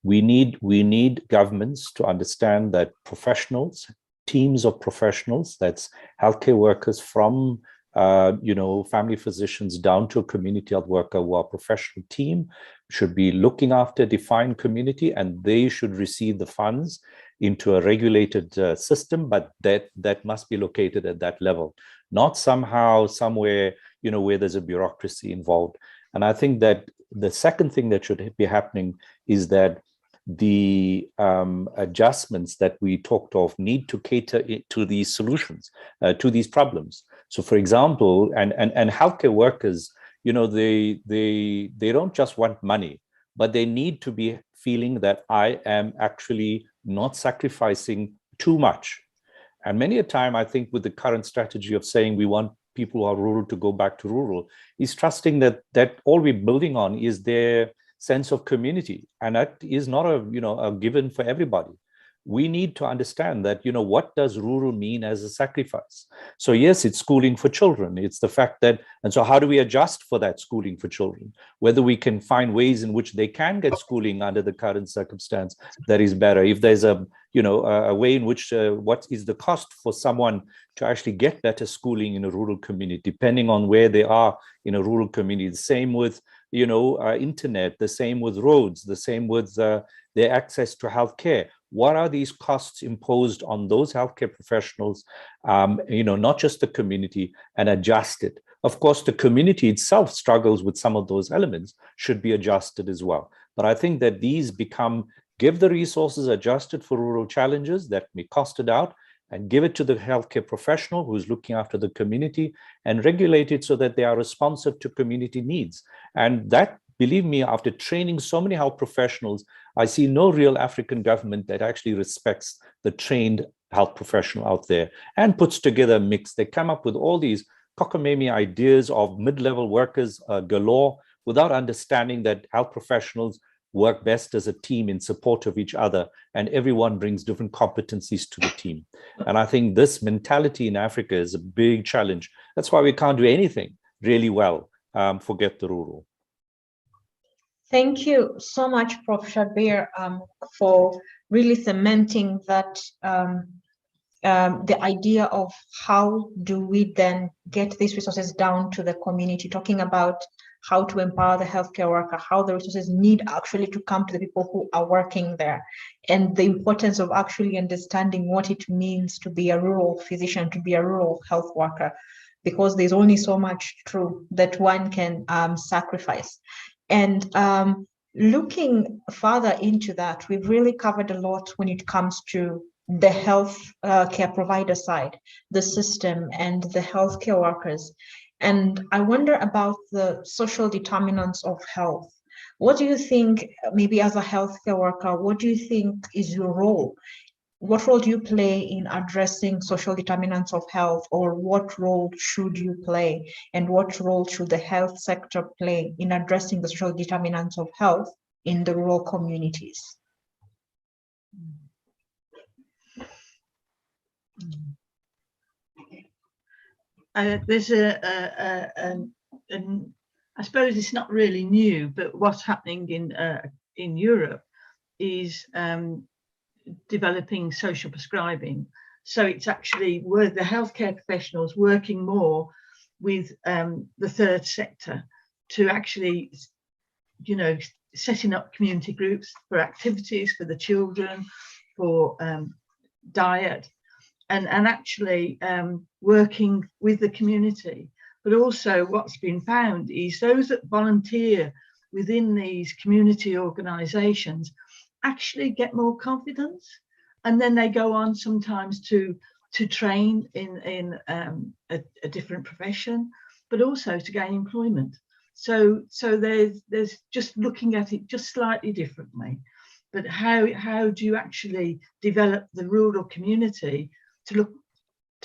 We need governments to understand that professionals, teams of professionals, that's healthcare workers from family physicians down to a community health worker who are a professional team, should be looking after a defined community, and they should receive the funds into a regulated system, but that must be located at that level, not somehow somewhere where there's a bureaucracy involved. And I think that the second thing that should be happening is that the adjustments that we talked of need to cater to these solutions, to these problems. So for example, and healthcare workers, you know, they don't just want money, but they need to be feeling that I am actually not sacrificing too much. And many a time, I think with the current strategy of saying we want people who are rural to go back to rural, is trusting that all we're building on is their sense of community. And that is not a given for everybody. We need to understand that, what does rural mean as a sacrifice? So yes, it's schooling for children. It's the fact that, and so how do we adjust for that schooling for children? Whether we can find ways in which they can get schooling under the current circumstance that is better. If there's a way in which, what is the cost for someone to actually get better schooling in a rural community, depending on where they are in a rural community. The same with, internet, the same with roads, the same with their access to healthcare. What are these costs imposed on those healthcare professionals, not just the community, and adjust it? Of course, the community itself struggles with some of those elements, should be adjusted as well. But I think that these give the resources adjusted for rural challenges that may cost it out, and give it to the healthcare professional who's looking after the community, and regulate it so that they are responsive to community needs. And that, believe me, after training so many health professionals, I see no real African government that actually respects the trained health professional out there and puts together a mix. They come up with all these cockamamie ideas of mid-level workers galore, without understanding that health professionals work best as a team in support of each other, and everyone brings different competencies to the team. And I think this mentality in Africa is a big challenge. That's why we can't do anything really well, forget the rural. Thank you so much, Prof. Shabir, for really cementing that the idea of how do we then get these resources down to the community, talking about how to empower the healthcare worker, how the resources need actually to come to the people who are working there, and the importance of actually understanding what it means to be a rural physician, to be a rural health worker, because there's only so much true that one can sacrifice. And looking further into that, we've really covered a lot when it comes to the health care provider side, the system, and the healthcare workers. And I wonder about the social determinants of health. What do you think, maybe as a healthcare worker, what do you think is your role? What role do you play in addressing social determinants of health, or what role should you play, and what role should the health sector play in addressing the social determinants of health in the rural communities? There's I suppose it's not really new, but what's happening in Europe is developing social prescribing. So it's actually where the healthcare professionals working more with the third sector to actually, setting up community groups for activities for the children, for diet, and actually working with the community. But also what's been found is those that volunteer within these community organisations actually get more confidence, and then they go on sometimes to train in a different profession, but also to gain employment. So there's just looking at it just slightly differently. But how do you actually develop the rural community to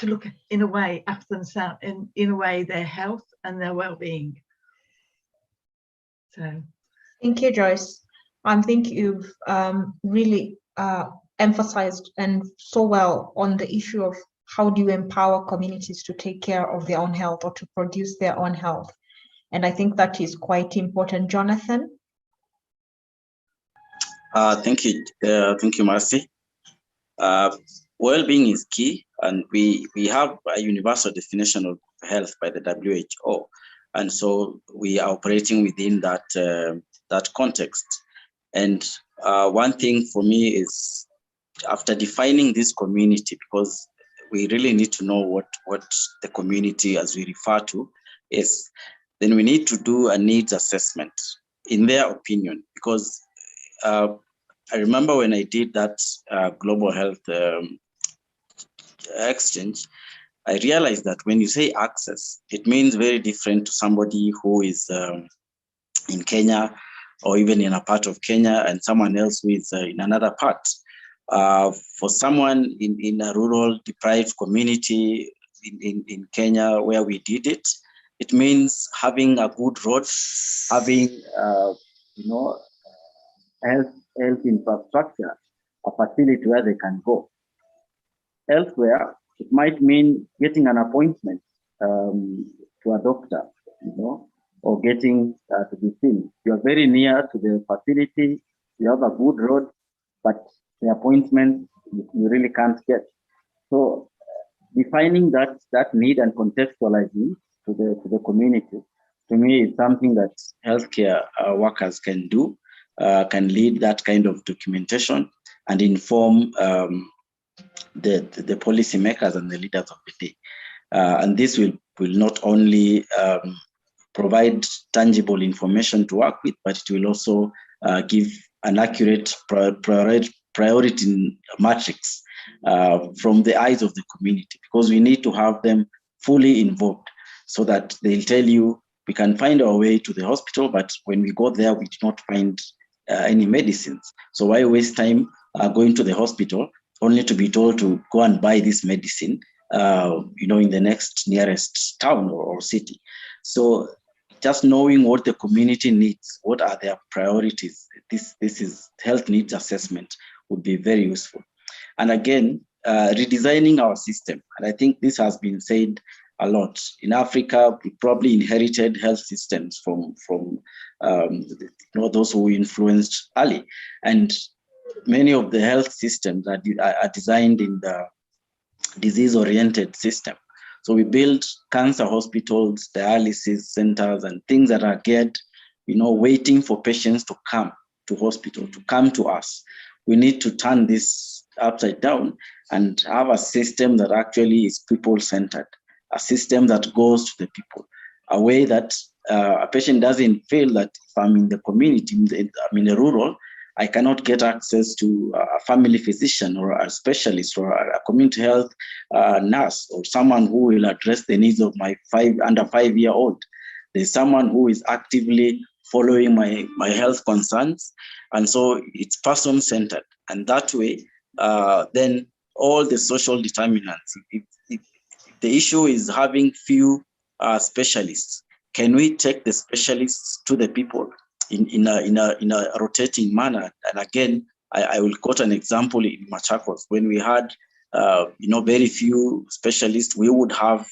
look in a way after themselves, in a way their health and their well-being? So thank you, Joyce. I think you've really emphasized and so well on the issue of how do you empower communities to take care of their own health or to produce their own health. And I think that is quite important. Jonathan? Thank you, Marcy. Well-being is key, and we have a universal definition of health by the WHO, and so we are operating within that context. And one thing for me is, after defining this community, because we really need to know what the community, as we refer to, is, then we need to do a needs assessment in their opinion, because I remember when I did that global health exchange, I realized that when you say access, it means very different to somebody who is in Kenya or even in a part of Kenya and someone else who is in another part. For someone in a rural deprived community in Kenya where we did it, it means having a good road, having health infrastructure, a facility where they can go. Elsewhere, it might mean getting an appointment to a doctor, or getting to be seen. You are very near to the facility, you have a good road, but the appointment you really can't get. So defining that need and contextualizing to the community, to me, is something that healthcare workers can do, can lead that kind of documentation and inform the policymakers and the leaders of the day. And this will not only provide tangible information to work with, but it will also give an accurate priority matrix from the eyes of the community, because we need to have them fully involved so that they'll tell you, we can find our way to the hospital, but when we go there, we do not find any medicines. So why waste time going to the hospital only to be told to go and buy this medicine, in the next nearest town or city? So just knowing what the community needs, what are their priorities, this is health needs assessment would be very useful. And again, redesigning our system. And I think this has been said a lot. In Africa, we probably inherited health systems from those who influenced early. And many of the health systems are designed in the disease-oriented system. So we build cancer hospitals, dialysis centers, and things that are geared, waiting for patients to come to hospital, to come to us. We need to turn this upside down and have a system that actually is people-centered, a system that goes to the people, a way that a patient doesn't feel that if I'm in the community, I'm in a rural, I cannot get access to a family physician or a specialist or a community health nurse or someone who will address the needs of my under 5-year-old. There's someone who is actively following my health concerns. And so it's person-centered. And that way, then all the social determinants, if the issue is having few specialists, can we take the specialists to the people in a rotating manner? And again, I will quote an example in Machakos. When we had very few specialists, we would have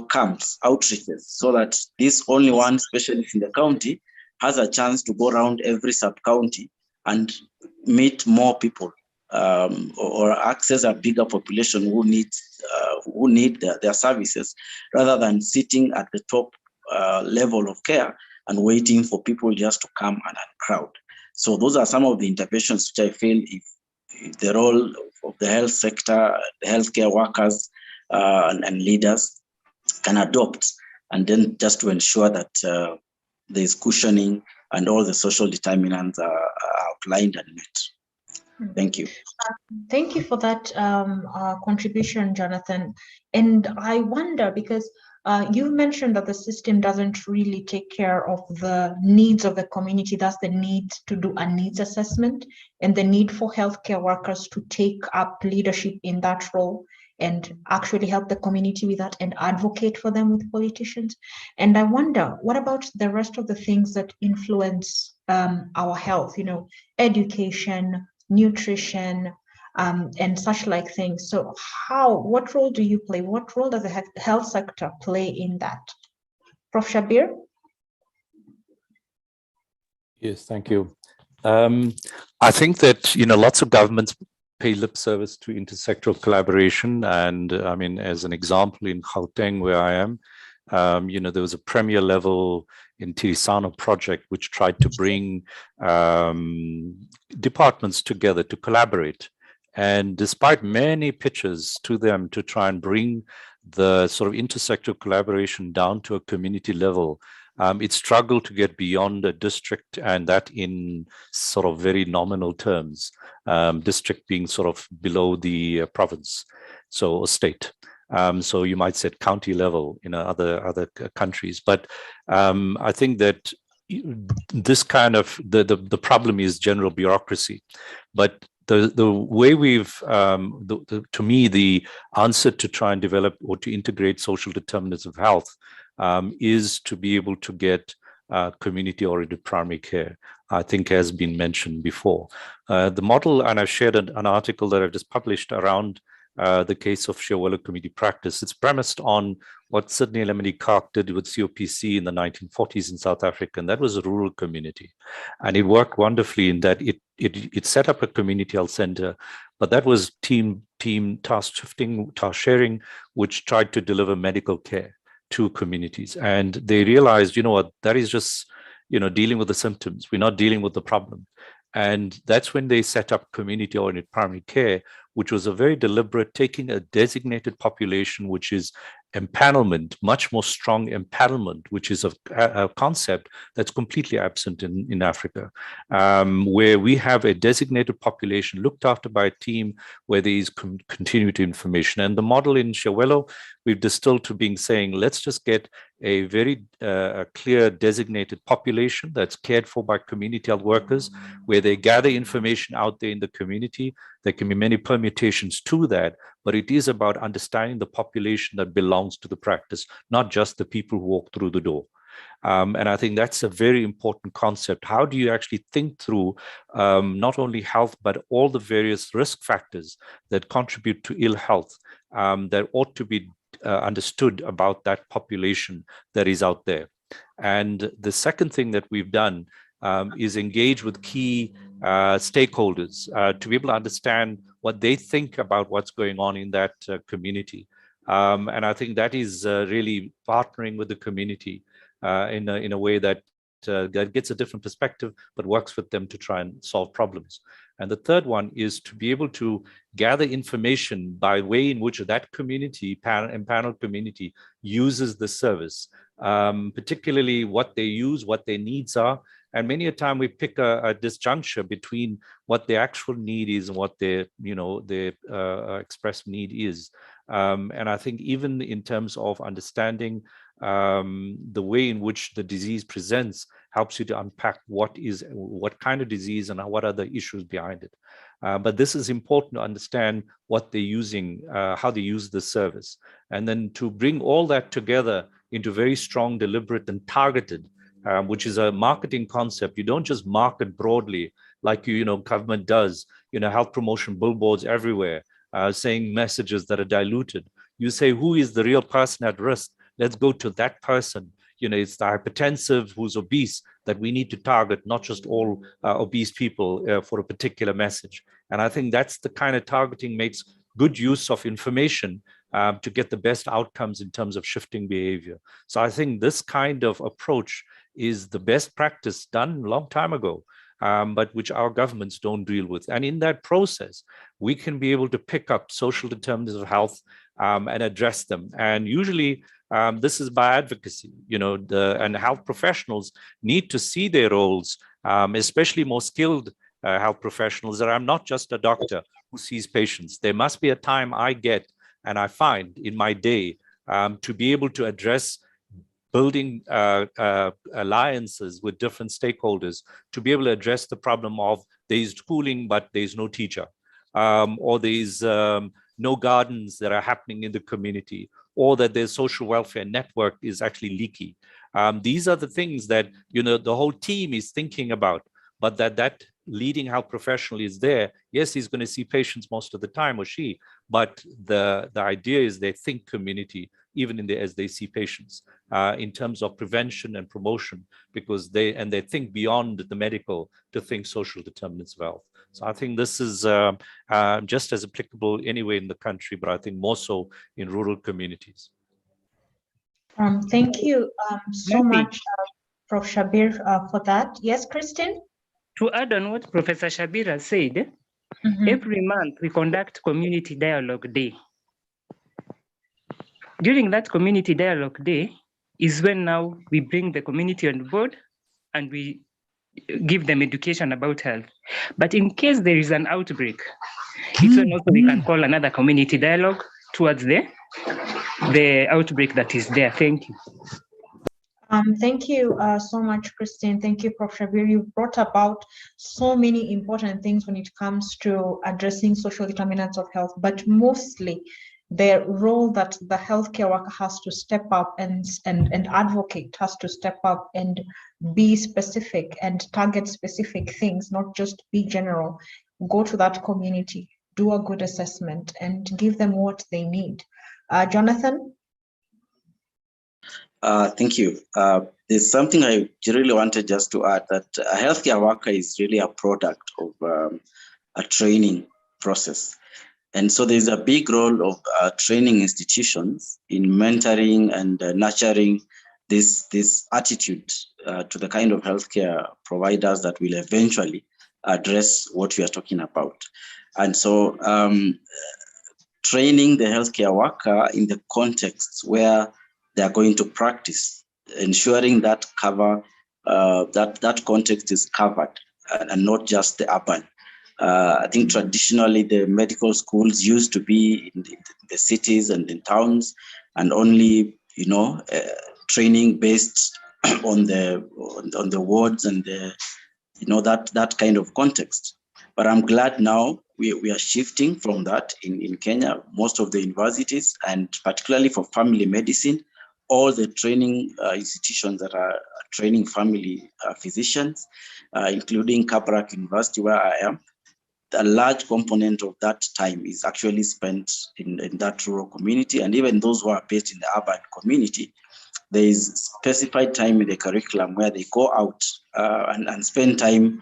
camps, outreaches, so that this only one specialist in the county has a chance to go around every sub-county and meet more people, or access a bigger population who need their services, rather than sitting at the top level of care and waiting for people just to come and crowd. So those are some of the interventions which I feel if the role of the health sector, the healthcare workers and leaders can adopt, and then just to ensure that there's cushioning and all the social determinants are outlined and met. Thank you. Thank you for that contribution, Jonathan. And I wonder, because you mentioned that the system doesn't really take care of the needs of the community. That's the need to do a needs assessment and the need for healthcare workers to take up leadership in that role and actually help the community with that and advocate for them with politicians. And I wonder, what about the rest of the things that influence our health, education, nutrition, and such like things? So what role do you play? What role does the health sector play in that? Prof. Shabir? Yes, thank you. I think that, lots of governments pay lip service to intersectoral collaboration. And I mean, as an example, in Gauteng, where I am, there was a premier level Intirisano project which tried to bring departments together to collaborate. And despite many pitches to them to try and bring the sort of intersectoral collaboration down to a community level, it struggled to get beyond a district, and that in sort of very nominal terms, district being sort of below the province, so a state. So you might say at county level in other countries. But I think that this kind of the problem is general bureaucracy. But the way we've, to me, the answer to try and develop or to integrate social determinants of health is to be able to get community-oriented primary care, I think has been mentioned before. The model, and I've shared an article that I've just published around the case of Shiawelo community practice. It's premised on what Sidney Lemony Clark did with COPC in the 1940s in South Africa, and that was a rural community. And it worked wonderfully in that it set up a community health center, but that was team task shifting, task sharing, which tried to deliver medical care to communities. And they realized, you know what, that is just, you know, dealing with the symptoms. We're not dealing with the problem. And that's when they set up community-oriented primary care, which was a very deliberate, taking a designated population, which is empanelment, much more strong empanelment, which is a concept that's completely absent in Africa, where we have a designated population looked after by a team where there is continuity information. And the model in Shiawelo, we've distilled to being saying, let's just get a very clear designated population that's cared for by community health workers, where they gather information out there in the community. There can be many permutations to that, but it is about understanding the population that belongs to the practice, not just the people who walk through the door. And I think that's a very important concept. How do you actually think through not only health, but all the various risk factors that contribute to ill health that ought to be understood about that population that is out there? And the second thing that we've done is engage with key stakeholders to be able to understand what they think about what's going on in that community. And I think that is really partnering with the community in a way that gets a different perspective, but works with them to try and solve problems. And the third one is to be able to gather information by way in which that community, empaneled community, uses the service, particularly what they use, what their needs are. And many a time we pick a disjuncture between what the actual need is and what their expressed need is. And I think even in terms of understanding the way in which the disease presents helps you to unpack what kind of disease and what are the issues behind it. But this is important to understand what they're using, how they use the service, and then to bring all that together into very strong, deliberate, and targeted, which is a marketing concept. You don't just market broadly like government does, health promotion billboards everywhere, saying messages that are diluted. You say, who is the real person at risk? Let's go to that person. It's the hypertensive who's obese that we need to target, not just all obese people for a particular message. And I think that's the kind of targeting makes good use of information to get the best outcomes in terms of shifting behavior. So I think this kind of approach is the best practice done a long time ago, but which our governments don't deal with. And in that process, we can be able to pick up social determinants of health and address them. And usually this is by advocacy, and health professionals need to see their roles, especially more skilled health professionals, that I'm not just a doctor who sees patients. There must be a time I get and I find in my day to be able to address building alliances with different stakeholders to be able to address the problem of there's schooling, but there's no teacher, or there's no gardens that are happening in the community, or that their social welfare network is actually leaky. These are the things that the whole team is thinking about, but that leading health professional is there. Yes, he's going to see patients most of the time, or she, but the idea is they think community, even as they see patients, in terms of prevention and promotion, because they think beyond the medical to think social determinants of health. So I think this is just as applicable anywhere in the country, but I think more so in rural communities. Thank you so much, Prof. Shabir, for that. Yes, Christine? To add on what Professor Shabir has said, every month we conduct Community Dialogue Day. During that Community Dialogue Day is when now we bring the community on board and we give them education about health. But in case there is an outbreak, it's when also we can call another community dialogue towards the the outbreak that is there. Thank you. Thank you so much, Christine. Thank you, Prof. Shabir. You brought about so many important things when it comes to addressing social determinants of health, but mostly the role that the healthcare worker has to step up and advocate, has to step up and be specific and target specific things, not just be general. Go to that community, do a good assessment, and give them what they need. Jonathan? Thank you. There's something I really wanted just to add, that a healthcare worker is really a product of a training process. And so there's a big role of training institutions in mentoring and nurturing this attitude to the kind of healthcare providers that will eventually address what we are talking about. And so training the healthcare worker in the contexts where they are going to practice, ensuring that that context is covered and not just the urban. I think traditionally the medical schools used to be in the cities and in towns, and only training based on the wards and that kind of context. But I'm glad now we are shifting from that in Kenya. Most of the universities, and particularly for family medicine, all the training institutions that are training family physicians, including Kabarak University, where I am, a large component of that time is actually spent in that rural community. And even those who are based in the urban community, there is specified time in the curriculum where they go out and spend time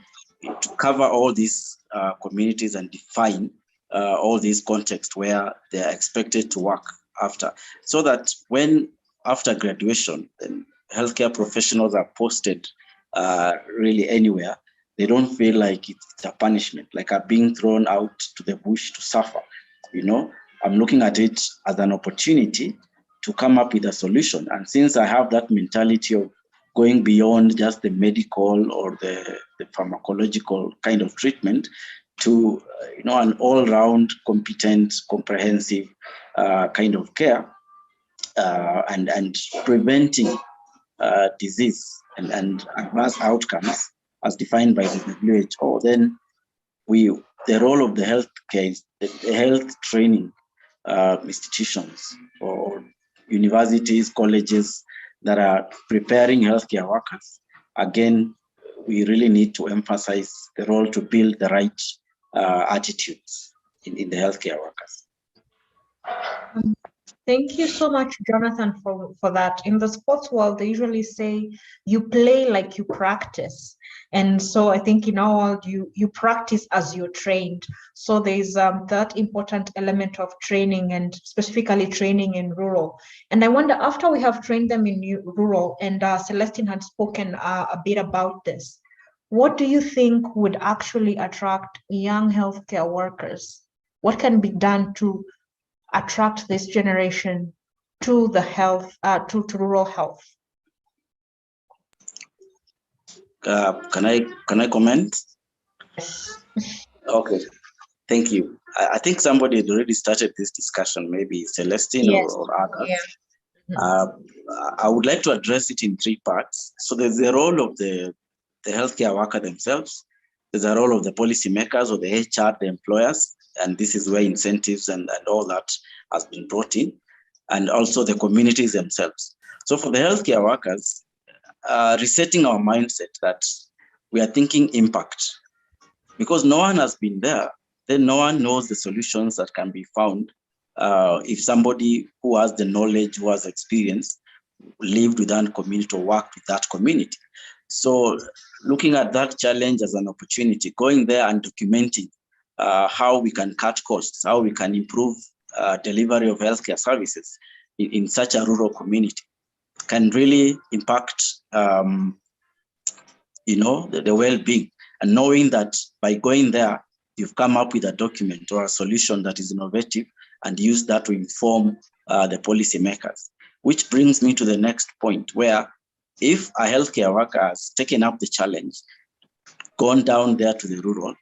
to cover all these communities and define all these contexts where they are expected to work after, so that when after graduation, then healthcare professionals are posted really anywhere, they don't feel like it's a punishment, like are being thrown out to the bush to suffer. I'm looking at it as an opportunity to come up with a solution. And since I have that mentality of going beyond just the medical or the pharmacological kind of treatment to an all-round, competent, comprehensive kind of care, and preventing disease and adverse outcomes as defined by the WHO, then the role of the healthcare, the health training institutions or universities, colleges that are preparing healthcare workers, again, we really need to emphasize the role to build the right attitudes in the healthcare workers. Thank you so much, Jonathan, for that. In the sports world, they usually say you play like you practice. And so I think in our world, you practice as you're trained. So there's that important element of training, and specifically training in rural. And I wonder, after we have trained them in rural, and Celestine had spoken a bit about this, what do you think would actually attract young healthcare workers? What can be done to attract this generation to the health, to rural health? Can I comment? Okay, thank you. I think somebody had already started this discussion, maybe Celestine, yes, or others. Yeah. I would like to address it in three parts. So there's the role of the healthcare worker themselves. There's a role of the policymakers or the HR, the employers, and this is where incentives and all that has been brought in, and also the communities themselves. So for the healthcare workers, resetting our mindset that we are thinking impact, because no one has been there, then no one knows the solutions that can be found if somebody who has the knowledge, who has experience, lived with that community or worked with that community. So looking at that challenge as an opportunity, going there and documenting how we can cut costs, how we can improve delivery of healthcare services in such a rural community can really impact, the well-being. And knowing that by going there, you've come up with a document or a solution that is innovative and use that to inform the policymakers. Which brings me to the next point, where if a healthcare worker has taken up the challenge, gone down there to the rural,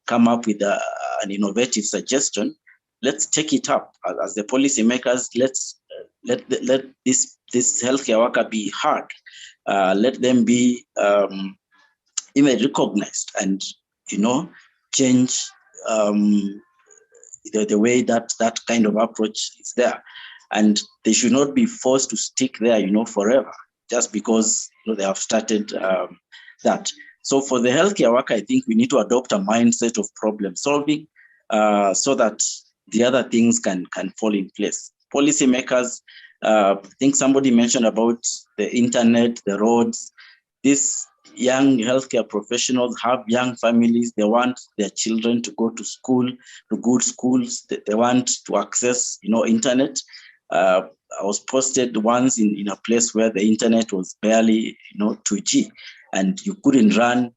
come up with an innovative suggestion, let's take it up as the policymakers. Let's let this healthcare worker be heard. Let them be even recognized, and change the way that kind of approach is there. And they should not be forced to stick there, forever, just because they have started that. So for the healthcare worker, I think we need to adopt a mindset of problem solving so that the other things can fall in place. Policymakers, I think somebody mentioned about the internet, the roads. These young healthcare professionals have young families. They want their children to go to school, to good schools. They want to access, internet. I was posted once in a place where the internet was barely, 2G, and you couldn't run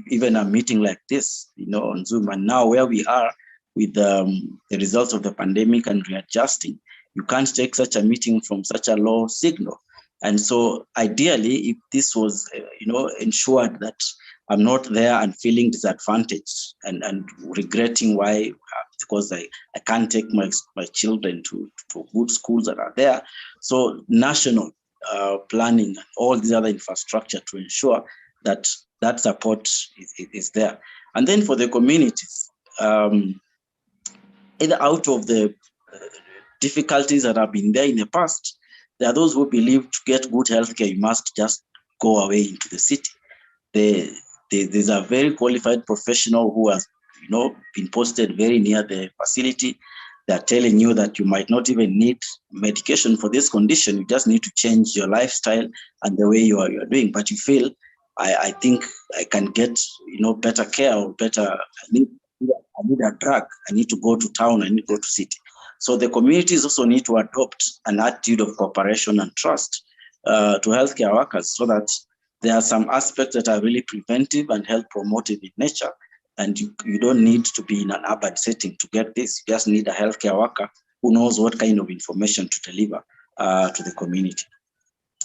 even a meeting like this, on Zoom. And now where we are with the results of the pandemic and readjusting, you can't take such a meeting from such a low signal. And so ideally, if this was, ensured that I'm not there and feeling disadvantaged and regretting why, because I can't take my children to good schools that are there. So national planning and all these other infrastructure to ensure that that support is there. And then for the communities, either out of the difficulties that have been there in the past, there are those who believe to get good healthcare, you must just go away into the city. There's a very qualified professional who has, been posted very near the facility. They're telling you that you might not even need medication for this condition. You just need to change your lifestyle and the way you are doing. But you feel, I think I can get, better care or better. I need a drug. I need to go to town. I need to go to city. So the communities also need to adopt an attitude of cooperation and trust to healthcare workers, so that there are some aspects that are really preventive and health promotive in nature. And you don't need to be in an urban setting to get this. You just need a healthcare worker who knows what kind of information to deliver to the community.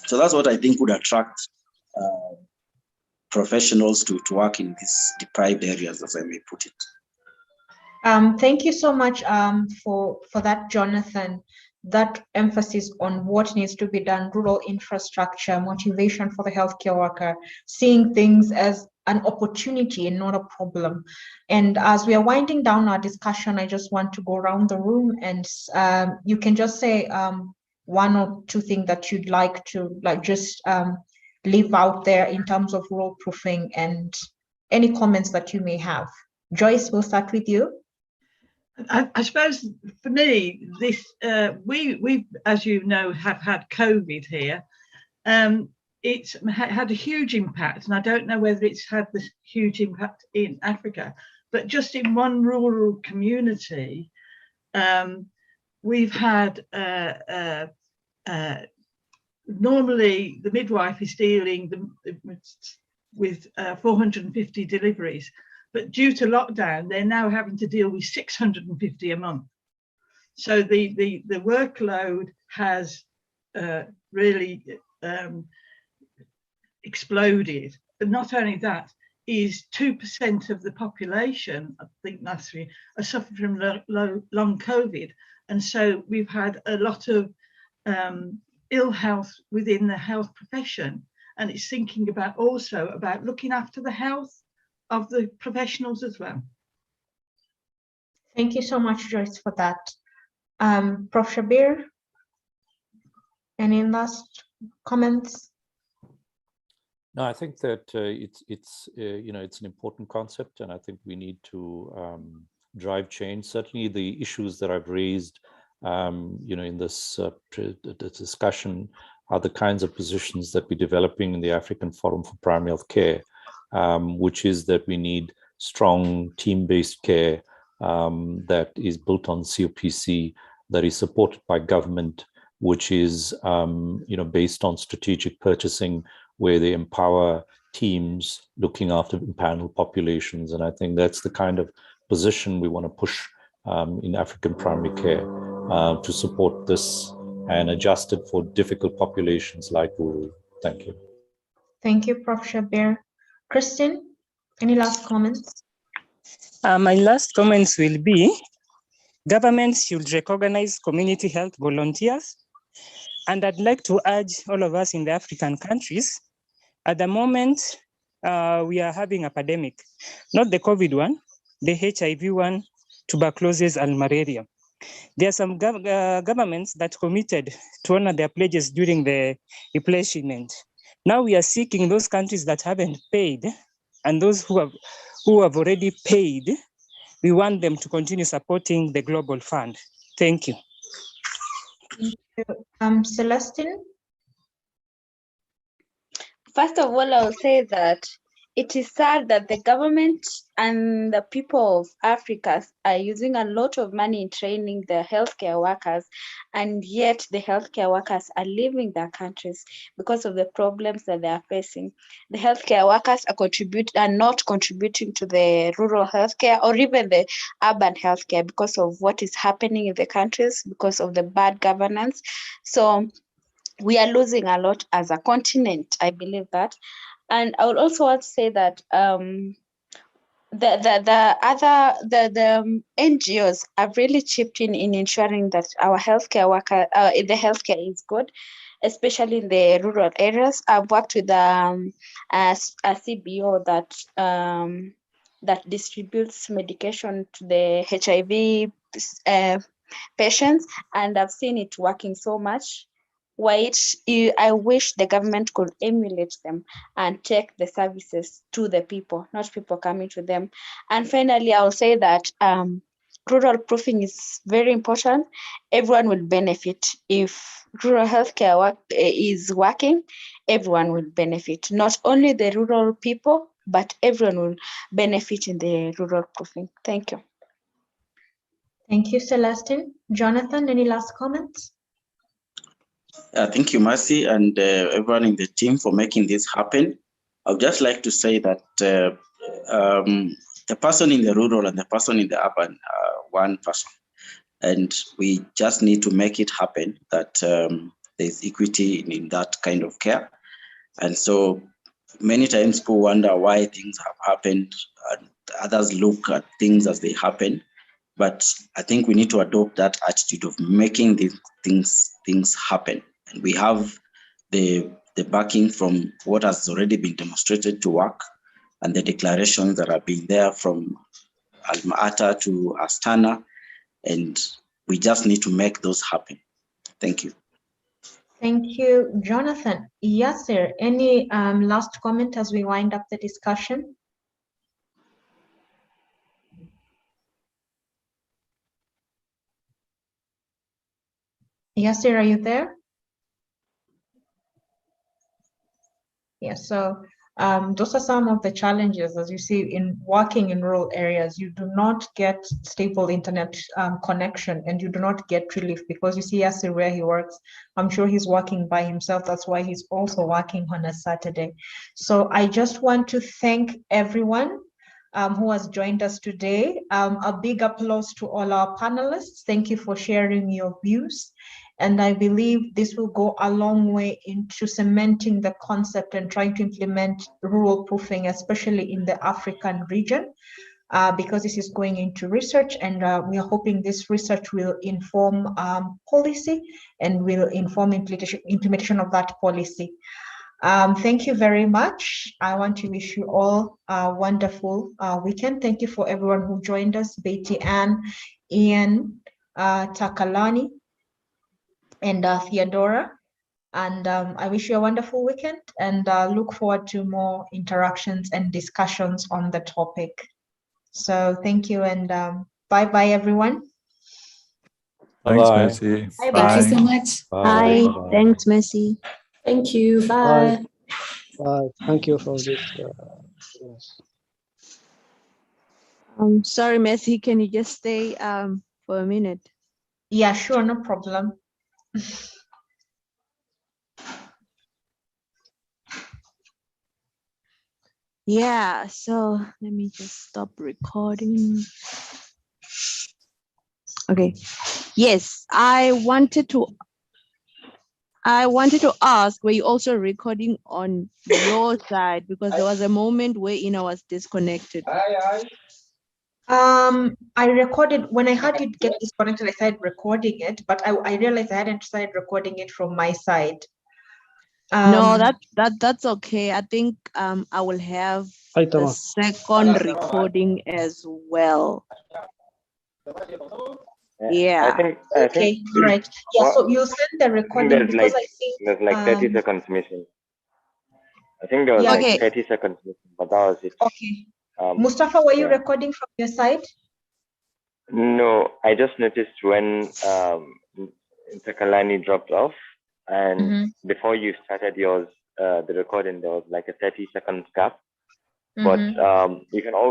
So that's what I think would attract professionals to work in these deprived areas, as I may put it. Thank you so much for that, Jonathan. That emphasis on what needs to be done, rural infrastructure, motivation for the healthcare worker, seeing things as an opportunity and not a problem. And as we are winding down our discussion, I just want to go around the room and you can just say one or two things that you'd like to leave out there in terms of rural proofing, and any comments that you may have. Joyce, we'll start with you. I suppose for me, this we as you know have had COVID here. It's had a huge impact, and I don't know whether it's had this huge impact in Africa, but just in one rural community, we've had normally the midwife is dealing with 450 deliveries. But due to lockdown, they're now having to deal with 650 a month. So the workload has really exploded. But not only that, is 2% of the population, I think that's are suffering from long COVID. And so we've had a lot of ill health within the health profession. And it's thinking about also about looking after the health of the professionals as well. Thank you so much, Joyce, for that. Prof. Shabir, any last comments? No, I think that it's an important concept, and I think we need to drive change. Certainly, the issues that I've raised, in this discussion, are the kinds of positions that we're developing in the African Forum for Primary Health Care. Which is that we need strong team-based care that is built on COPC, that is supported by government, which is based on strategic purchasing, where they empower teams looking after impaneled populations. And I think that's the kind of position we want to push in African primary care to support this and adjust it for difficult populations like rural. Thank you. Thank you, Prof. Shabir. Christine, any last comments? My last comments will be, Governments should recognize community health volunteers. And I'd like to urge all of us in the African countries, at the moment, we are having a pandemic, not the COVID one, the HIV one, tuberculosis and malaria. There are some governments that committed to honor their pledges during the replenishment. Now we are seeking those countries that haven't paid and those who have already paid. We want them to continue supporting the Global Fund. Thank you. Thank you. Celestine? First of all, I will say that it is sad that the government and the people of Africa are using a lot of money in training the healthcare workers, and yet the healthcare workers are leaving their countries because of the problems that they are facing. The healthcare workers are not contributing to the rural healthcare or even the urban healthcare because of what is happening in the countries, because of the bad governance. So we are losing a lot as a continent, I believe that. And I would also want to say that the NGOs have really chipped in ensuring that our healthcare worker, the healthcare is good, especially in the rural areas. I've worked with a CBO that distributes medication to the HIV patients, and I've seen it working so much. I wish the government could emulate them and take the services to the people, not people coming to them. And finally, I'll say that rural proofing is very important. Everyone will benefit. If rural healthcare is working, everyone will benefit. Not only the rural people, but everyone will benefit in the rural proofing. Thank you. Thank you, Celestine. Jonathan, any last comments? Thank you, Mercy, and everyone in the team for making this happen. I would just like to say that the person in the rural and the person in the urban are one person. And we just need to make it happen that there's equity in that kind of care. And so many times people wonder why things have happened, and others look at things as they happen. But I think we need to adopt that attitude of making these things happen. And we have the backing from what has already been demonstrated to work and the declarations that have been there from Alma-Ata to Astana. And we just need to make those happen. Thank you. Thank you, Jonathan. Yasser, any last comment as we wind up the discussion? Yasser, are you there? Yes, so those are some of the challenges, as you see, in working in rural areas. You do not get stable internet connection, and you do not get relief, because you see Yasser where he works. I'm sure he's working by himself. That's why he's also working on a Saturday. So I just want to thank everyone who has joined us today. A big applause to all our panelists. Thank you for sharing your views. And I believe this will go a long way into cementing the concept and trying to implement rural proofing, especially in the African region, because this is going into research, and we are hoping this research will inform policy and will inform implementation of that policy. Thank you very much. I want to wish you all a wonderful weekend. Thank you for everyone who joined us, Betty Ann, Ian, Takalani, and Theodora. And I wish you a wonderful weekend, and look forward to more interactions and discussions on the topic. So thank you, and bye-bye, everyone. Thanks, Bye. Mercy. Bye. Thank you so much. Bye. Thanks, Mercy. Thank you. Bye. Thank you for this. Yes. Sorry, Mercy, can you just stay for a minute? Yeah, sure, no problem. Yeah, so let me just stop recording. Okay. Yes, I wanted to ask, were you also recording on your side? Because there was a moment where Ina was disconnected. I recorded when I had it get disconnected. I started recording it, but I realized I hadn't started recording it from my side. No, that's okay. I think I will have the second recording as well. Yeah. I think. Okay, all right. Yeah, Well, so you send the recording because I think there's like 30 seconds missing. I think there was Yeah. like Okay. 30 seconds missing, but that was it. Okay. Mustafa, were you recording from your side? No, I just noticed when Takalani dropped off, and before you started yours, the recording, there was like a 30 second gap. But you can always